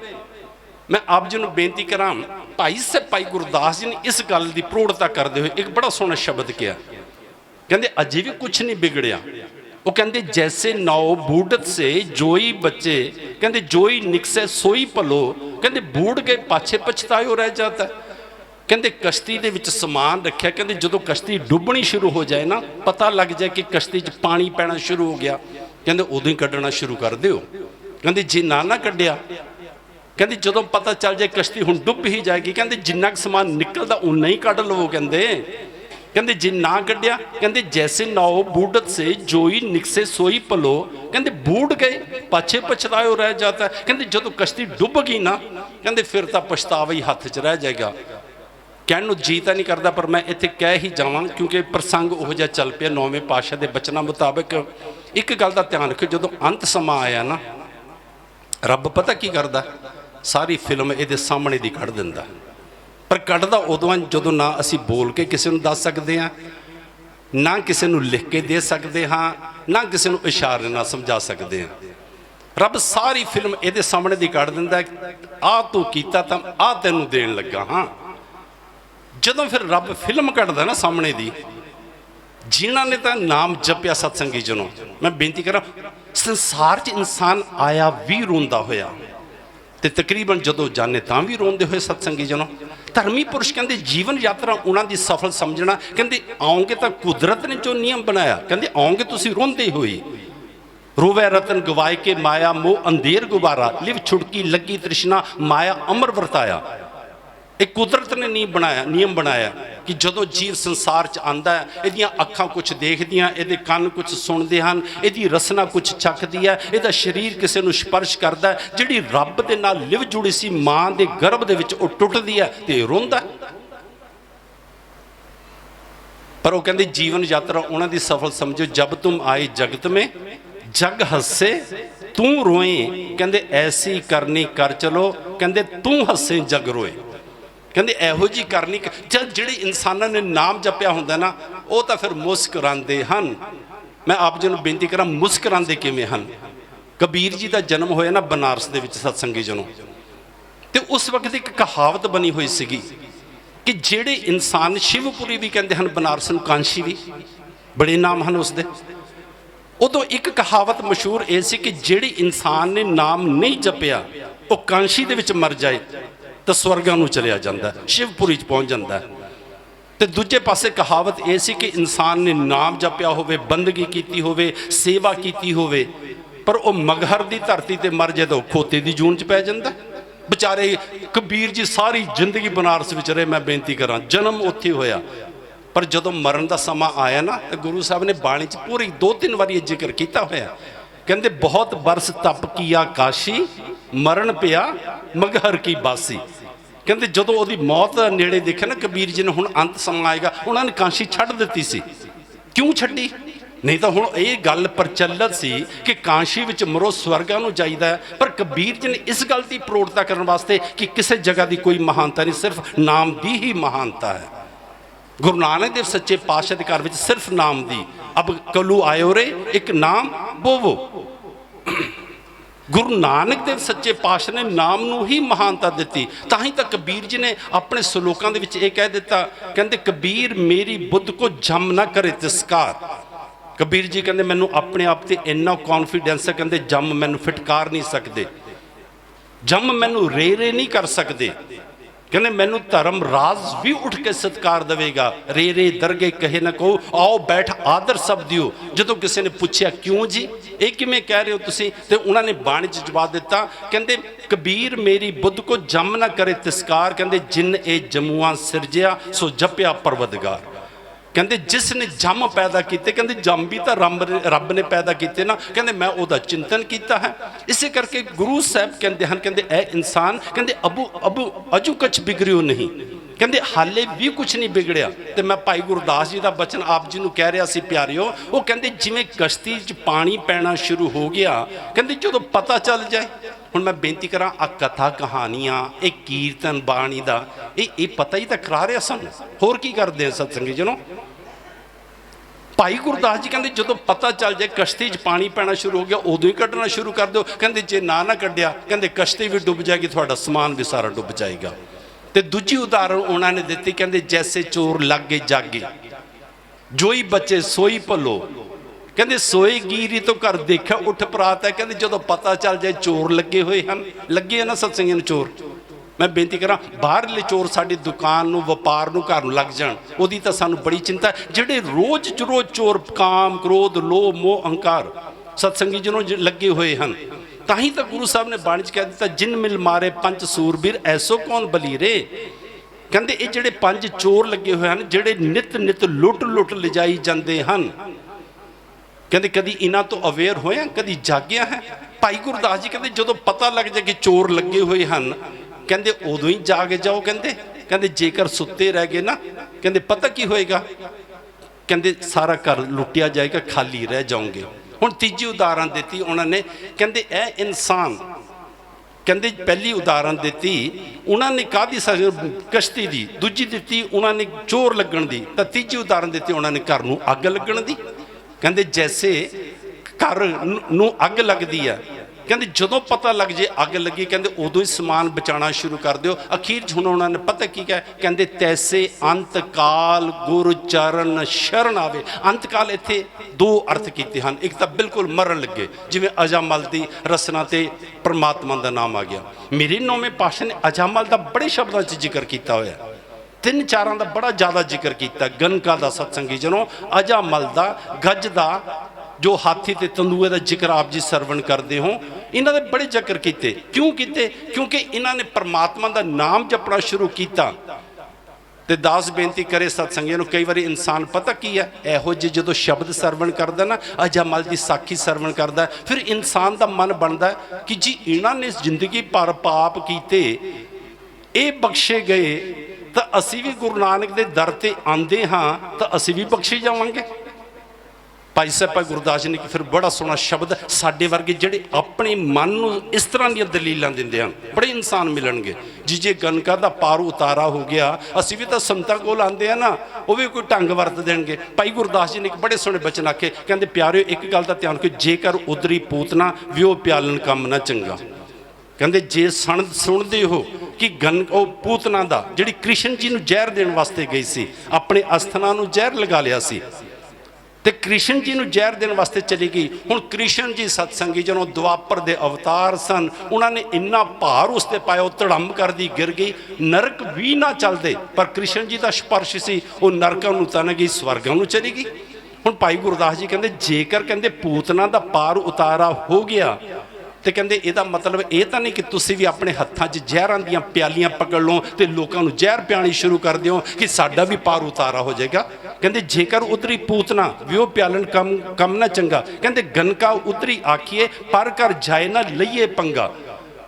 ਮੈਂ ਆਪ ਜੀ ਨੂੰ ਬੇਨਤੀ ਕਰਾਂ, ਭਾਈ ਗੁਰਦਾਸ ਜੀ ਨੇ ਇਸ ਗੱਲ ਦੀ ਪ੍ਰੋੜਤਾ ਕਰਦੇ ਹੋਏ ਇੱਕ ਬੜਾ ਸੋਹਣਾ ਸ਼ਬਦ ਕਿਹਾ, ਕਹਿੰਦੇ ਅਜੇ ਵੀ ਕੁਛ ਨਹੀਂ ਵਿਗੜਿਆ। ਉਹ ਕਹਿੰਦੇ ਜੈਸੇ ਨਾਉ ਬੂੜਤ ਸੇ ਜੋਈ ਬੱਚੇ, ਕਹਿੰਦੇ ਜੋਈ ਨਿਕਸੇ ਸੋਈ ਭਲੋ, ਕਹਿੰਦੇ ਬੂੜ ਗਏ ਪਾਛੇ ਪਛਤਾਇਓ ਰਹਿ ਜਾਤਾ। ਕਹਿੰਦੇ ਕਸ਼ਤੀ ਦੇ ਵਿੱਚ ਸਮਾਨ ਰੱਖਿਆ, ਕਹਿੰਦੇ ਜਦੋਂ ਕਸ਼ਤੀ ਡੁੱਬਣੀ ਸ਼ੁਰੂ ਹੋ ਜਾਏ ਨਾ, ਪਤਾ ਲੱਗ ਜਾਏ ਕਿ ਕਸ਼ਤੀ 'ਚ ਪਾਣੀ ਪੈਣਾ ਸ਼ੁਰੂ ਹੋ ਗਿਆ, ਕਹਿੰਦੇ ਉਦੋਂ ਹੀ ਕੱਢਣਾ ਸ਼ੁਰੂ ਕਰ ਦਿਓ। ਕਹਿੰਦੇ ਜੇ ਨਾ ਕੱਢਿਆ, ਕਹਿੰਦੇ ਜਦੋਂ ਪਤਾ ਚੱਲ ਜਾਏ ਕਸ਼ਤੀ ਹੁਣ ਡੁੱਬ ਹੀ ਜਾਏਗੀ, ਕਹਿੰਦੇ ਜਿੰਨਾ ਕੁ ਸਮਾਨ ਨਿਕਲਦਾ ਉਨਾ ਹੀ ਕੱਢ ਲਵੋ। ਕਹਿੰਦੇ ਜੇ ਨਾ ਕੱਢਿਆ, ਕਹਿੰਦੇ ਜੈਸੇ ਨਾਉ ਬੂੜਤ ਸੇ ਜੋਈ ਨਿਕਸੇ ਸੋਈ ਭਲੋ, ਕਹਿੰਦੇ ਬੂੜ ਗਏ ਪਾਛੇ ਪਛਤਾਇਓ ਰਹਿ ਜਾਤਾ। ਕਹਿੰਦੇ ਜਦੋਂ ਕਸ਼ਤੀ ਡੁੱਬ ਗਈ ਨਾ, ਕਹਿੰਦੇ ਫਿਰ ਤਾਂ ਪਛਤਾਵਾ ਹੀ ਹੱਥ 'ਚ ਰਹਿ ਜਾਏਗਾ। ਕਹਿਣ ਨੂੰ ਜੀ ਤਾਂ ਨਹੀਂ ਕਰਦਾ, ਪਰ ਮੈਂ ਇੱਥੇ ਕਹਿ ਹੀ ਜਾਵਾਂ ਕਿਉਂਕਿ ਪ੍ਰਸੰਗ ਉਹੋ ਜਿਹਾ ਚੱਲ ਪਿਆ। ਨੌਵੇਂ ਪਾਤਸ਼ਾਹ ਦੇ ਬਚਨਾਂ ਮੁਤਾਬਕ ਇੱਕ ਗੱਲ ਦਾ ਧਿਆਨ ਰੱਖਿਓ, ਜਦੋਂ ਅੰਤ ਸਮਾਂ ਆਇਆ ਨਾ, ਰੱਬ ਪਤਾ ਕੀ ਕਰਦਾ, ਸਾਰੀ ਫਿਲਮ ਇਹਦੇ ਸਾਹਮਣੇ ਦੀ ਕੱਢ ਦਿੰਦਾ। ਪਰ ਕੱਢਦਾ ਉਦੋਂ ਜਦੋਂ ਨਾ ਅਸੀਂ ਬੋਲ ਕੇ ਕਿਸੇ ਨੂੰ ਦੱਸ ਸਕਦੇ ਹਾਂ, ਨਾ ਕਿਸੇ ਨੂੰ ਲਿਖ ਕੇ ਦੇ ਸਕਦੇ ਹਾਂ, ਨਾ ਕਿਸੇ ਨੂੰ ਇਸ਼ਾਰੇ ਨਾਲ ਸਮਝਾ ਸਕਦੇ ਹਾਂ। ਰੱਬ ਸਾਰੀ ਫਿਲਮ ਇਹਦੇ ਸਾਹਮਣੇ ਦੀ ਕੱਢ ਦਿੰਦਾ, ਆਹ ਤੂੰ ਕੀਤਾ ਤਾਂ ਆਹ ਤੈਨੂੰ ਦੇਣ ਲੱਗਾ ਹਾਂ। ਜਦੋਂ ਫਿਰ ਰੱਬ ਫਿਲਮ ਕੱਢਦਾ ਨਾ ਸਾਹਮਣੇ ਦੀ, ਜਿਨ੍ਹਾਂ ਨੇ ਤਾਂ ਨਾਮ ਜਪਿਆ ਸਤਸੰਗੀ ਜਨੋ, ਮੈਂ ਬੇਨਤੀ ਕਰਾਂ, ਸੰਸਾਰ 'ਚ ਇਨਸਾਨ ਆਇਆ ਵੀ ਰੋਂਦਾ ਹੋਇਆ ਤੇ ਤਕਰੀਬਨ ਜਦੋਂ ਜਾਣੇ ਤਾਂ ਵੀ ਰੋਂਦੇ ਹੋਏ ਸਤਸੰਗੀ ਜਨੋ। ਧਰਮੀ ਪੁਰਸ਼ ਕਹਿੰਦੇ ਜੀਵਨ ਯਾਤਰਾ ਉਹਨਾਂ ਦੀ ਸਫਲ ਸਮਝਣਾ, ਕਹਿੰਦੇ ਆਓਗੇ ਤਾਂ ਕੁਦਰਤ ਨੇ ਜੋ ਨਿਯਮ ਬਣਾਇਆ, ਕਹਿੰਦੇ ਆਓਗੇ ਤੁਸੀਂ ਰੋਂਦੇ ਹੋਏ। ਰੋਵੇ ਰਤਨ ਗਵਾਏ ਕੇ ਮਾਇਆ ਮੋਹ ਅੰਧੇਰ ਗੁਬਾਰਾ, ਲਿਵ ਛੁੜਕੀ ਲੱਗੀ ਤ੍ਰਿਸ਼ਨਾ ਮਾਇਆ ਅਮਰ ਵਰਤਾਇਆ। ਇਹ ਕੁਦਰਤ ਨੇ ਨਹੀਂ ਬਣਾਇਆ, ਨਿਯਮ ਬਣਾਇਆ। कि जदों जीव संसार च आंदा है, इहदियां अखां कुछ देखदियां, इहदे कंन कुछ सुणदे हन, इहदी रसना कुछ चखदी है, इहदा शरीर किसी नूं स्पर्श करदा है, जिहड़ी रब दे नाल लिव जुड़ी सी मां दे गर्भ दे विच ओह टुटदी है ते रोंदा। पर वो कहते जीवन यात्रा उन्होंने सफल समझो, जब तुम आए जगत में जग हसे तू रोए, कहते ऐसी करनी कर चलो, कहते तू हसे जग रोए। कहते एहो जी करनी जब जिहड़े इंसानों ने नाम जपिया होंदा ना, वो तो फिर मुस्कुराते हैं। मैं आप जी नूं बेनती करा, मुस्कुराते किवें हन? कबीर जी का जन्म होया ना बनारस दे विच सतसंगी जनों, तो उस वक्त एक कहावत बनी हुई सीगी कि जेड़े इंसान, शिवपुरी भी कहते हैं बनारस नूं, कांशी भी बड़े नाम हैं उसके। उदों एक कहावत मशहूर ये सी कि जेड़े इंसान ने नाम नहीं जपिया वो कांशी दे विच मर जाए तो स्वर्गां नूं चलिया जांदा, शिवपुरी च पहुँच जाता है। तो दूजे पासे कहावत ये सी कि इंसान ने नाम जपिया होवे, बंदगी कीती होवे, सेवा कीती होवे, पर वो मगहर की धरती ते मर जाए तो खोते की जून च पै जांदा। बेचारे कबीर जी सारी जिंदगी बनारस विच रहे, मैं बेनती करा जन्म उत्थे होया, पर जदों मरण का समा आया ना तो गुरु साहब ने बाणी च पूरी 2-3 बारी जिक्र किया होया। कहते बहुत बरस तप किया काशी, मरण पिया मगहर की बासी। कहते जदों ओदी मौत नेड़े देखा ना कबीर जी ने, हुण अंत समा आएगा, उन्होंने काशी छड्ड दित्ती सी। क्यों छड्डी? नहीं तो हुण ये गल प्रचलित सी कि कांशी विच मरो स्वर्गां नूं जाईदा है, पर कबीर जी ने इस गल की प्रौढ़ता करने वास्ते कि किसी जगह की कोई महानता नहीं, सिर्फ नाम की ही महानता है। गुरु नानक देव सच्चे पातशाह दे घर विच सिर्फ नाम दी, अब कलू आयो रे एक नाम बोवो। गुरु नानक देव सच्चे पातशाह ने नाम नूं ही महानता दी। तां तो कबीर जी ने अपने सलोकां दे विच ये कह दिता, कहते कबीर मेरी बुद्ध को जम ना करे तिस्कार। कबीर जी कहते मैनू अपने आप से इन्ना कॉन्फिडेंस है, कहते जम मैनू फिटकार नहीं सकते, जम मैनू रे रे नहीं कर सकते, कहते मैनू धर्म राज भी उठ के सत्कार देगा। रे रे दरगे कहे ना कहो, आओ बैठ आदर सब दियो। जो किसी ने पूछा क्यों जी ये किमें कह रहे हो तुसी, तो उन्होंने बाणी च जवाब दिता, कहते कबीर मेरी बुद्ध को जम ना करे तिस्कार, कहते जिन ए जमुआ सिरजिया सो जपिया परवदगार। कहते जिसने जम पैदा किए, कहते जम भी तो रब ने पैदा किए ना, कहते मैं उसका चिंतन किया है। इसे करके गुरु साहब कहते हैं, कहते ए इंसान, कहते अबू अजू कुछ बिगड़ियो नहीं, कहते हाले भी कुछ नहीं बिगड़िया। तो मैं भाई गुरदास जी का बचन आप जी को कह रहा सी प्यारियो, वो कहते जिमें कश्ती च पानी पैना शुरू हो गया, कहते जो पता चल जाए। हुण मैं बेनती करा, आ कथा कहानियां ये कीर्तन बाणी का ये पता ही तो करा रहा सन, होर की करते हैं सत्संगी जनों। भाई गुरदास जी कहते जो पता चल जाए कश्ती च पानी पैना शुरू हो गया, उदों ही कढ़ना शुरू कर दो। कहते जे ना कढ़िया, कहते कश्ती भी डुब जाएगी, थोड़ा समान भी सारा डुब जाएगा। तो दूजी उदाहरण उन्होंने दी, कहते जैसे चोर लागे जागे, जोई बचे सोई भलो, कहते सोए गिरी तो घर देखा उठ परात है। कहते जो पता चल जाए चोर लगे हुए हैं, लगे है ना सत्संगी नूं चोर। मैं बेनती करा बाहरले चोर साड़ी दुकान नूं व्यापार नूं घर नूं लग जाण, उहदी तां सानूं बड़ी चिंता है। जिहड़े रोज़ चोर काम क्रोध लोभ मोह अहंकार सत्संगी जनों लगे हुए हैं, ताही तो गुरु साहब ने बाणी च कह दिता, जिन मिल मारे पंच सूरबीर ऐसो कौन बलीरे। कहते ये जिहड़े पंज चोर लगे हुए हैं, जिहड़े नित नित लुट ले जाई जाते हैं, कहते कभी इन्हां तो अवेयर होया, कभी जागिया है। भाई गुरदास जी कहते जो पता लग जाए कि चोर लगे हुए हैं, कहते उदों ही जाग जाओ। कहते जेकर सुते रह गए ना, कहते पता की होएगा, कहते सारा घर लुटिया जाएगा, खाली रह जाओगे। हुण तीजी उदाहरण दी उन्होंने, कहते ए इंसान, कहते पहली उदाहरण दी उन्होंने कादी कश्ती की, दूजी दी उन्होंने चोर लगन की, तो तीजी उदाहरण दी उन्होंने घर नूं अग लगन की। कहते जैसे घर नूं अग लगती है, कहते जो पता लग जाए अग लगी, कहते उदों ही समान बचाना शुरू कर दो। अखीर च हुण उन्होंने पता की कहा, कहते तैसे अंतकाल गुर चरण शरण आवे। अंतकाल इत्थे दो अर्थ कीते हैं, एक तो बिल्कुल मरण लगे, जिवें अजामल की रसना ते परमात्मा का नाम आ गया। मेरे नौवें पातशाह ने अजामल का बड़े शब्दों च जिक्र किया होया, 3-4 का बड़ा ज़्यादा जिक्र किया। गणका का सत्संगी जनों, अजामल का, गज का, जो हाथी ते तंदूए का जिक्र आप जी सरवण करते हो, इन्हों ने बड़े जिक्र किए। क्यों किए? क्योंकि इन्होंने परमात्मा का नाम जपना शुरू किया, ਤੇ ਦਾਸ ਬੇਨਤੀ ਕਰੇ ਸਤਸੰਗੀਆਂ ਨੂੰ, ਕਈ ਵਾਰੀ ਇਨਸਾਨ ਪਤਾ ਕੀ ਹੈ, ਇਹੋ ਜਿਹੇ ਜਦੋਂ ਸ਼ਬਦ ਸਰਵਣ ਕਰਦਾ ਨਾ, ਅਜਾਮਲ ਦੀ ਸਾਖੀ ਸਰਵਣ ਕਰਦਾ, ਫਿਰ ਇਨਸਾਨ ਦਾ ਮਨ ਬਣਦਾ ਕਿ ਜੀ ਇਹਨਾਂ ਨੇ ਜ਼ਿੰਦਗੀ ਭਰ ਪਾਪ ਕੀਤੇ, ਇਹ ਬਖਸ਼ੇ ਗਏ, ਤਾਂ ਅਸੀਂ ਵੀ ਗੁਰੂ ਨਾਨਕ ਦੇ ਦਰ ਤੇ ਆਂਦੇ ਹਾਂ ਤਾਂ ਅਸੀਂ ਵੀ ਬਖਸ਼ੇ ਜਾਵਾਂਗੇ। ਭਾਈ ਸਾਹਿਬ ਭਾਈ ਗੁਰਦਾਸ ਜੀ ਨੇ ਫਿਰ ਬੜਾ ਸੋਹਣਾ ਸ਼ਬਦ, ਸਾਡੇ ਵਰਗੇ ਜਿਹੜੇ ਆਪਣੇ ਮਨ ਨੂੰ ਇਸ ਤਰ੍ਹਾਂ ਦੀਆਂ ਦਲੀਲਾਂ ਦਿੰਦੇ ਹਨ, ਬੜੇ ਇਨਸਾਨ ਮਿਲਣਗੇ ਜੀ। ਜੇ ਗਨਕਾ ਦਾ ਪਾਰ ਉਤਾਰਾ ਹੋ ਗਿਆ, ਅਸੀਂ ਵੀ ਤਾਂ ਸੰਤਾਂ ਕੋਲ ਆਉਂਦੇ ਆ ਨਾ, ਉਹ ਵੀ ਕੋਈ ਢੰਗ ਵਰਤ ਦੇਣਗੇ। ਭਾਈ ਗੁਰਦਾਸ ਜੀ ਨੇ ਇੱਕ ਬੜੇ ਸੋਹਣੇ ਬਚਨ ਆਖੇ, ਕਹਿੰਦੇ ਪਿਆਰਿਓ ਇੱਕ ਗੱਲ ਦਾ ਧਿਆਨ ਰੱਖੋ, ਜੇਕਰ ਉਦਰੀ ਪੂਤਨਾ ਵਿਓ ਪਿਆਲਣ ਕੰਮ ਨਾ ਚੰਗਾ। ਕਹਿੰਦੇ ਜੇ ਸੁਣਦੇ ਹੋ ਕਿ ਉਹ ਪੂਤਨਾ ਦਾ, ਜਿਹੜੀ ਕ੍ਰਿਸ਼ਨ ਜੀ ਨੂੰ ਜ਼ਹਿਰ ਦੇਣ ਵਾਸਤੇ ਗਈ ਸੀ, ਆਪਣੇ ਅਸਥਾਨਾਂ ਨੂੰ ਜ਼ਹਿਰ ਲਗਾ ਲਿਆ ਸੀ ਤੇ ਕ੍ਰਿਸ਼ਨ ਜੀ ਨੂੰ ਜ਼ਹਿਰ ਦੇਣ ਵਾਸਤੇ ਚਲੀ ਗਈ। ਹੁਣ ਕ੍ਰਿਸ਼ਨ ਜੀ ਸਤਸੰਗੀ ਜਦੋਂ ਦੁਆਪਰ ਦੇ ਅਵਤਾਰ ਸਨ, ਉਹਨਾਂ ਨੇ ਇੰਨਾ ਭਾਰ ਉਸ ਤੇ ਪਾਇਆ, ਉਹ ਧੜੰਮ ਕਰਦੀ ਗਿਰ ਗਈ। ਨਰਕ ਵੀ ਨਾ ਚੱਲਦੇ, ਪਰ ਕ੍ਰਿਸ਼ਨ ਜੀ ਦਾ ਸਪਰਸ਼ ਸੀ, ਉਹ ਨਰਕਾਂ ਨੂੰ ਤਾਂ ਨਾ ਗਈ, ਸਵਰਗਾਂ ਨੂੰ ਚਲੀ ਗਈ। ਹੁਣ ਭਾਈ ਗੁਰਦਾਸ ਜੀ ਕਹਿੰਦੇ ਜੇਕਰ ਕਹਿੰਦੇ ਪੂਤਨਾ ਦਾ ਪਾਰ ਉਤਾਰਾ ਹੋ ਗਿਆ, ਤੇ ਕਹਿੰਦੇ ਇਹਦਾ ਮਤਲਬ ਇਹ ਤਾਂ ਨਹੀਂ ਕਿ ਤੁਸੀਂ ਵੀ ਆਪਣੇ ਹੱਥਾਂ 'ਚ ਜ਼ਹਿਰਾਂ ਦੀਆਂ ਪਿਆਲੀਆਂ ਪਕੜ ਲਓ ਤੇ ਲੋਕਾਂ ਨੂੰ ਜ਼ਹਿਰ ਪਿਆਣੀ ਸ਼ੁਰੂ ਕਰ ਦਿਓ ਕਿ ਸਾਡਾ ਵੀ ਪਾਰ ਉਤਾਰਾ ਹੋ ਜਾਏਗਾ। ਕਹਿੰਦੇ ਜੇਕਰ ਉਤਰੀ ਪੂਤਨਾ ਵਿਓ ਪਿਆਲਣ ਕੰਮ ਨਾ ਚੰਗਾ। ਕਹਿੰਦੇ ਗਨਕਾ ਉਤਰੀ ਆਖੀਏ ਪਰ ਕਰ ਜਾਏ ਨਾ ਲਈਏ ਪੰਗਾ।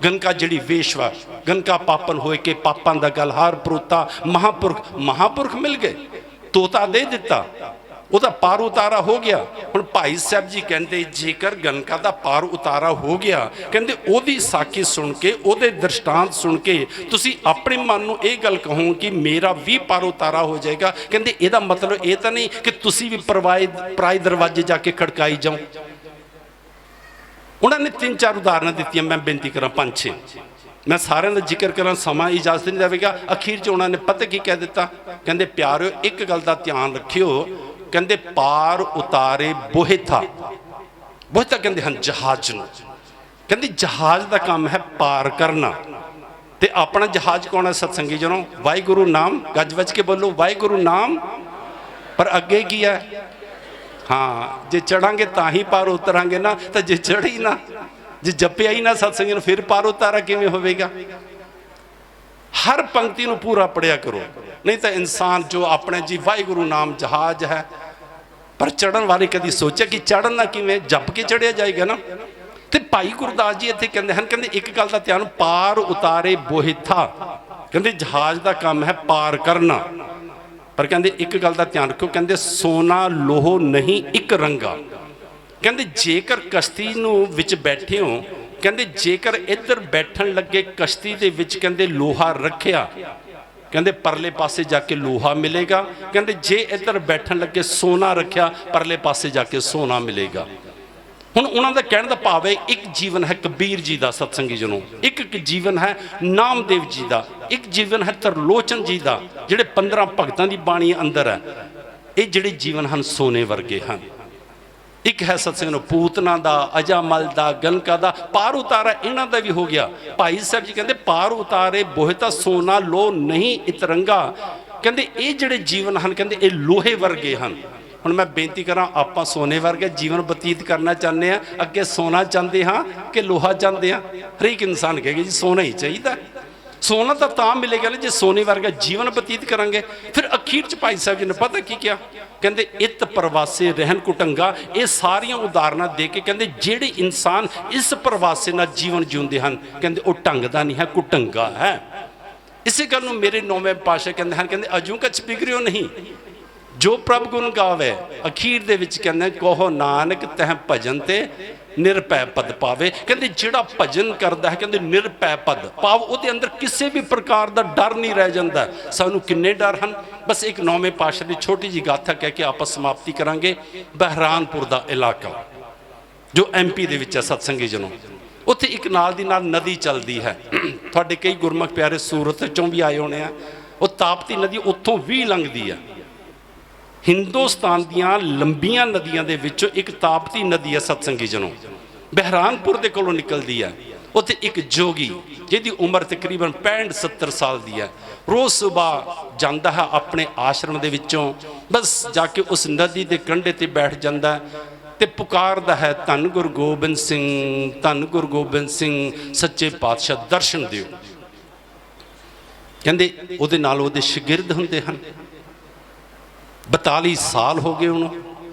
ਗਨਕਾ ਜਿਹੜੀ ਵੇਸ਼ਵਾ, ਗਨਕਾ ਪਾਪਨ ਹੋਏ ਕਿ ਪਾਪਾਂ ਦਾ ਗਲ ਹਾਰ ਪਰੋਤਾ, ਮਹਾਂਪੁਰਖ ਮਿਲ ਗਏ, ਤੋਤਾ ਦੇ ਦਿੱਤਾ, ਉਹਦਾ ਪਾਰ ਉਤਾਰਾ ਹੋ ਗਿਆ। ਹੁਣ ਭਾਈ ਸਾਹਿਬ ਜੀ ਕਹਿੰਦੇ ਜੇਕਰ ਗਨਕਾ ਦਾ ਪਾਰ ਉਤਾਰਾ ਹੋ ਗਿਆ, ਕਹਿੰਦੇ ਉਹਦੀ ਸਾਖੀ ਸੁਣ ਕੇ, ਉਹਦੇ ਦ੍ਰਿਸ਼ਟਾਂਤ ਸੁਣ ਕੇ ਤੁਸੀਂ ਆਪਣੇ ਮਨ ਨੂੰ ਇਹ ਗੱਲ ਕਹੋ ਕਿ ਮੇਰਾ ਵੀ ਪਾਰ ਉਤਾਰਾ ਹੋ ਜਾਏਗਾ। ਕਹਿੰਦੇ ਇਹਦਾ ਮਤਲਬ ਇਹ ਤਾਂ ਨਹੀਂ ਕਿ ਤੁਸੀਂ ਵੀ ਪਰਾਏ ਦਰਵਾਜ਼ੇ ਜਾ ਕੇ ਖੜਕਾਈ ਜਾਓ। ਉਹਨਾਂ ਨੇ 3-4 ਉਦਾਹਰਨਾਂ ਦਿੱਤੀਆਂ, ਮੈਂ ਬੇਨਤੀ ਕਰਾਂ 5-6, ਮੈਂ ਸਾਰਿਆਂ ਦਾ ਜ਼ਿਕਰ ਕਰਾਂ, ਸਮਾਂ ਇਜਾਜ਼ਤ ਨਹੀਂ ਦੇਵੇਗਾ। ਅਖੀਰ 'ਚ ਉਹਨਾਂ ਨੇ ਪਤਾ ਕੀ ਕਹਿ ਦਿੱਤਾ, ਕਹਿੰਦੇ ਪਿਆਰਿਓ ਇੱਕ ਗੱਲ ਦਾ ਧਿਆਨ ਰੱਖਿਓ, ਕਹਿੰਦੇ ਪਾਰ ਉਤਾਰੇ ਬੋਹਿਥਾ ਕਹਿੰਦੇ ਹਨ ਜਹਾਜ਼ ਨੂੰ। ਕਹਿੰਦੇ ਜਹਾਜ਼ ਦਾ ਕੰਮ ਹੈ ਪਾਰ ਕਰਨਾ, ਤੇ ਆਪਣਾ ਜਹਾਜ਼ ਕੌਣ ਹੈ ਸਤਸੰਗੀ ਜਨੋ? ਵਾਹਿਗੁਰੂ ਨਾਮ। ਗੱਜ ਵੱਜ ਕੇ ਬੋਲੋ ਵਾਹਿਗੁਰੂ ਨਾਮ। ਪਰ ਅੱਗੇ ਕੀ ਹੈ? ਹਾਂ, ਜੇ ਚੜਾਂਗੇ ਤਾਂ ਹੀ ਪਾਰ ਉਤਰਾਂਗੇ ਨਾ, ਤਾਂ ਜੇ ਚੜੀ ਨਾ, ਜੇ ਜਪਿਆ ਹੀ ਨਾ ਸਤਸੰਗੀ ਨੂੰ, ਫਿਰ ਪਾਰ ਉਤਾਰਾ ਕਿਵੇਂ ਹੋਵੇਗਾ? ਹਰ ਪੰਕਤੀ ਨੂੰ ਪੂਰਾ ਪੜਿਆ ਕਰੋ, ਨਹੀਂ ਤਾਂ ਇਨਸਾਨ ਜੋ ਆਪਣੇ ਜੀ ਵਾਹਿਗੁਰੂ ਨਾਮ ਜਹਾਜ਼ ਹੈ, ਪਰ ਚੜਨ ਵਾਲੇ ਕਦੀ ਸੋਚਿਆ ਕਿ ਚੜਨਾ ਕਿਵੇਂ? ਜਪ ਕੇ ਚੜਿਆ ਜਾਏਗਾ ਨਾ। ਤੇ ਭਾਈ ਗੁਰਦਾਸ ਜੀ ਇੱਥੇ ਕਹਿੰਦੇ ਹਨ, ਕਹਿੰਦੇ ਇੱਕ ਗੱਲ ਦਾ ਧਿਆਨ, ਪਾਰ ਉਤਾਰੇ ਬੋਹਿਥਾ। ਕਹਿੰਦੇ ਜਹਾਜ਼ ਦਾ ਕੰਮ ਹੈ ਪਾਰ ਕਰਨਾ, ਪਰ ਕਹਿੰਦੇ ਇੱਕ ਗੱਲ ਦਾ ਧਿਆਨ ਰੱਖੋ, ਕਹਿੰਦੇ ਸੋਨਾ ਲੋਹ ਨਹੀਂ ਇੱਕ ਰੰਗਾ। ਕਹਿੰਦੇ ਜੇਕਰ ਕਸ਼ਤੀ ਨੂੰ ਵਿੱਚ ਬੈਠੇ ਹੋ, ਕਹਿੰਦੇ ਜੇਕਰ ਇੱਧਰ ਬੈਠਣ ਲੱਗੇ ਕਸ਼ਤੀ ਦੇ ਵਿੱਚ ਕਹਿੰਦੇ ਲੋਹਾ ਰੱਖਿਆ, ਕਹਿੰਦੇ ਪਰਲੇ ਪਾਸੇ ਜਾ ਕੇ ਲੋਹਾ ਮਿਲੇਗਾ। ਕਹਿੰਦੇ ਜੇ ਇੱਧਰ ਬੈਠਣ ਲੱਗੇ ਸੋਨਾ ਰੱਖਿਆ, ਪਰਲੇ ਪਾਸੇ ਜਾ ਕੇ ਸੋਨਾ ਮਿਲੇਗਾ। ਹੁਣ ਉਹਨਾਂ ਦਾ ਕਹਿਣ ਦਾ ਭਾਵ ਹੈ, ਇੱਕ ਜੀਵਨ ਹੈ ਕਬੀਰ ਜੀ ਦਾ ਸਤਸੰਗੀ ਜਨੋ, ਇੱਕ ਜੀਵਨ ਹੈ ਨਾਮਦੇਵ ਜੀ ਦਾ, ਇੱਕ ਜੀਵਨ ਹੈ ਤਰਲੋਚਨ ਜੀ ਦਾ, ਜਿਹੜੇ 15 ਭਗਤਾਂ ਦੀ ਬਾਣੀ ਅੰਦਰ ਹੈ। ਇਹ ਜਿਹੜੇ ਜੀਵਨ ਹਨ ਸੋਨੇ ਵਰਗੇ ਹਨ। ਇੱਕ ਹੈ ਸਤਸੰਗ ਨੂੰ ਪੂਤਨਾ ਦਾ, ਅਜਾਮਲ ਦਾ, ਗਨਕਾ ਦਾ ਪਾਰ ਉਤਾਰਾ, ਇਹਨਾਂ ਦਾ ਵੀ ਹੋ ਗਿਆ। ਭਾਈ ਸਾਹਿਬ ਜੀ ਕਹਿੰਦੇ ਪਾਰ ਉਤਾਰੇ ਬੋਹਿਤਾ ਸੋਨਾ ਲੋ ਨਹੀਂ ਇਤਰੰਗਾ। ਕਹਿੰਦੇ ਇਹ ਜਿਹੜੇ ਜੀਵਨ ਹਨ, ਕਹਿੰਦੇ ਇਹ ਲੋਹੇ ਵਰਗੇ ਹਨ। ਹੁਣ ਮੈਂ ਬੇਨਤੀ ਕਰਾਂ, ਆਪਾਂ ਸੋਨੇ ਵਰਗੇ ਜੀਵਨ ਬਤੀਤ ਕਰਨਾ ਚਾਹੁੰਦੇ ਹਾਂ, ਅੱਗੇ ਸੋਨਾ ਚਾਹੁੰਦੇ ਹਾਂ ਕਿ ਲੋਹਾ ਚਾਹੁੰਦੇ ਹਾਂ? ਹਰੇਕ ਇਨਸਾਨ ਕਹੇਗਾ ਜੀ ਸੋਨਾ ਹੀ ਚਾਹੀਦਾ। ਸੋਨਾ ਤਾਂ ਮਿਲੇਗਾ ਨਾ ਜੇ ਸੋਨੇ ਵਰਗਾ ਜੀਵਨ ਬਤੀਤ ਕਰਾਂਗੇ। ਫਿਰ ਅਖੀਰ 'ਚ ਭਾਈ ਸਾਹਿਬ ਜੀ ਨੇ ਪਤਾ ਕੀ ਕਿਹਾ, ਕਹਿੰਦੇ ਇਤ ਪ੍ਰਵਾਸੇ ਰਹਿਣ ਕੁਟੰਗਾ। ਇਹ ਸਾਰੀਆਂ ਉਦਾਹਰਨਾਂ ਦੇ ਕੇ ਕਹਿੰਦੇ ਜਿਹੜੇ ਇਨਸਾਨ ਇਸ ਪ੍ਰਵਾਸੇ ਨਾਲ ਜੀਵਨ ਜਿਉਂਦੇ ਹਨ, ਕਹਿੰਦੇ ਉਹ ਢੰਗ ਦਾ ਨਹੀਂ ਹੈ, ਕੁਟੰਗਾ ਹੈ। ਇਸੇ ਗੱਲ ਨੂੰ ਮੇਰੇ 9ਵੇਂ ਪਾਤਸ਼ਾਹ ਕਹਿੰਦੇ ਹਨ, ਕਹਿੰਦੇ ਅਜੂ ਕਛ ਬਿਗੜਿਓ ਨਹੀਂ ਜੋ ਪ੍ਰਭ ਗੁਣ ਗਾਵੇ। ਅਖੀਰ ਦੇ ਵਿੱਚ ਕਹਿੰਦੇ ਕਹੋ ਨਾਨਕ ਤਹਿ ਭਜਨ ਤੇ ਨਿਰਭੈ ਪਦ ਪਾਵੇ। ਕਹਿੰਦੇ ਜਿਹੜਾ ਭਜਨ ਕਰਦਾ ਹੈ, ਕਹਿੰਦੇ ਨਿਰਭੈ ਪਦ ਭਾਵ ਉਹਦੇ ਅੰਦਰ ਕਿਸੇ ਵੀ ਪ੍ਰਕਾਰ ਦਾ ਡਰ ਨਹੀਂ ਰਹਿ ਜਾਂਦਾ। ਸਾਨੂੰ ਕਿੰਨੇ ਡਰ ਹਨ? ਬਸ ਇੱਕ 9ਵੇਂ ਪਾਤਸ਼ਾਹ ਦੀ ਛੋਟੀ ਜਿਹੀ ਗਾਥਾ ਕਹਿ ਕੇ ਆਪਾਂ ਸਮਾਪਤੀ ਕਰਾਂਗੇ। ਬਹਿਰਾਨਪੁਰ ਦਾ ਇਲਾਕਾ ਜੋ MP ਦੇ ਵਿੱਚ ਹੈ ਸਤਸੰਗੀ ਜਨੋ, ਉੱਥੇ ਇੱਕ ਨਾਲ ਦੀ ਨਾਲ ਨਦੀ ਚੱਲਦੀ ਹੈ। ਤੁਹਾਡੇ ਕਈ ਗੁਰਮੁਖ ਪਿਆਰੇ ਸੂਰਤ 'ਚੋਂ ਵੀ ਆਏ ਹੋਣੇ ਆ। ਉਹ ਤਾਪਤੀ ਨਦੀ ਉੱਥੋਂ ਵੀ ਲੰਘਦੀ ਆ। ਹਿੰਦੁਸਤਾਨ ਦੀਆਂ ਲੰਬੀਆਂ ਨਦੀਆਂ ਦੇ ਵਿੱਚੋਂ ਇੱਕ ਤਾਪਤੀ ਨਦੀ ਹੈ ਸਤਸੰਗੀ ਜਨੋ, ਬਹਿਰਾਨਪੁਰ ਦੇ ਕੋਲੋਂ ਨਿਕਲਦੀ ਹੈ। ਉੱਥੇ ਇੱਕ ਜੋਗੀ ਜਿਹਦੀ ਉਮਰ ਤਕਰੀਬਨ 65-70 ਸਾਲ ਦੀ ਹੈ, ਰੋਜ਼ ਸੁਬਾਹ ਜਾਂਦਾ ਹੈ ਆਪਣੇ ਆਸ਼ਰਮ ਦੇ ਵਿੱਚੋਂ, ਬਸ ਜਾ ਕੇ ਉਸ ਨਦੀ ਦੇ ਕੰਢੇ ਤੇ ਬੈਠ ਜਾਂਦਾ ਤੇ ਪੁਕਾਰਦਾ ਹੈ, ਧੰਨ ਗੁਰੂ ਗੋਬਿੰਦ ਸਿੰਘ, ਧੰਨ ਗੁਰੂ ਗੋਬਿੰਦ ਸਿੰਘ, ਸੱਚੇ ਪਾਤਸ਼ਾਹ ਦਰਸ਼ਨ ਦਿਓ। ਕਹਿੰਦੇ ਉਹਦੇ ਨਾਲ ਉਹਦੇ ਸ਼ਾਗਿਰਦ ਹੁੰਦੇ ਹਨ। 42 ਸਾਲ ਹੋ ਗਏ ਉਹਨੂੰ।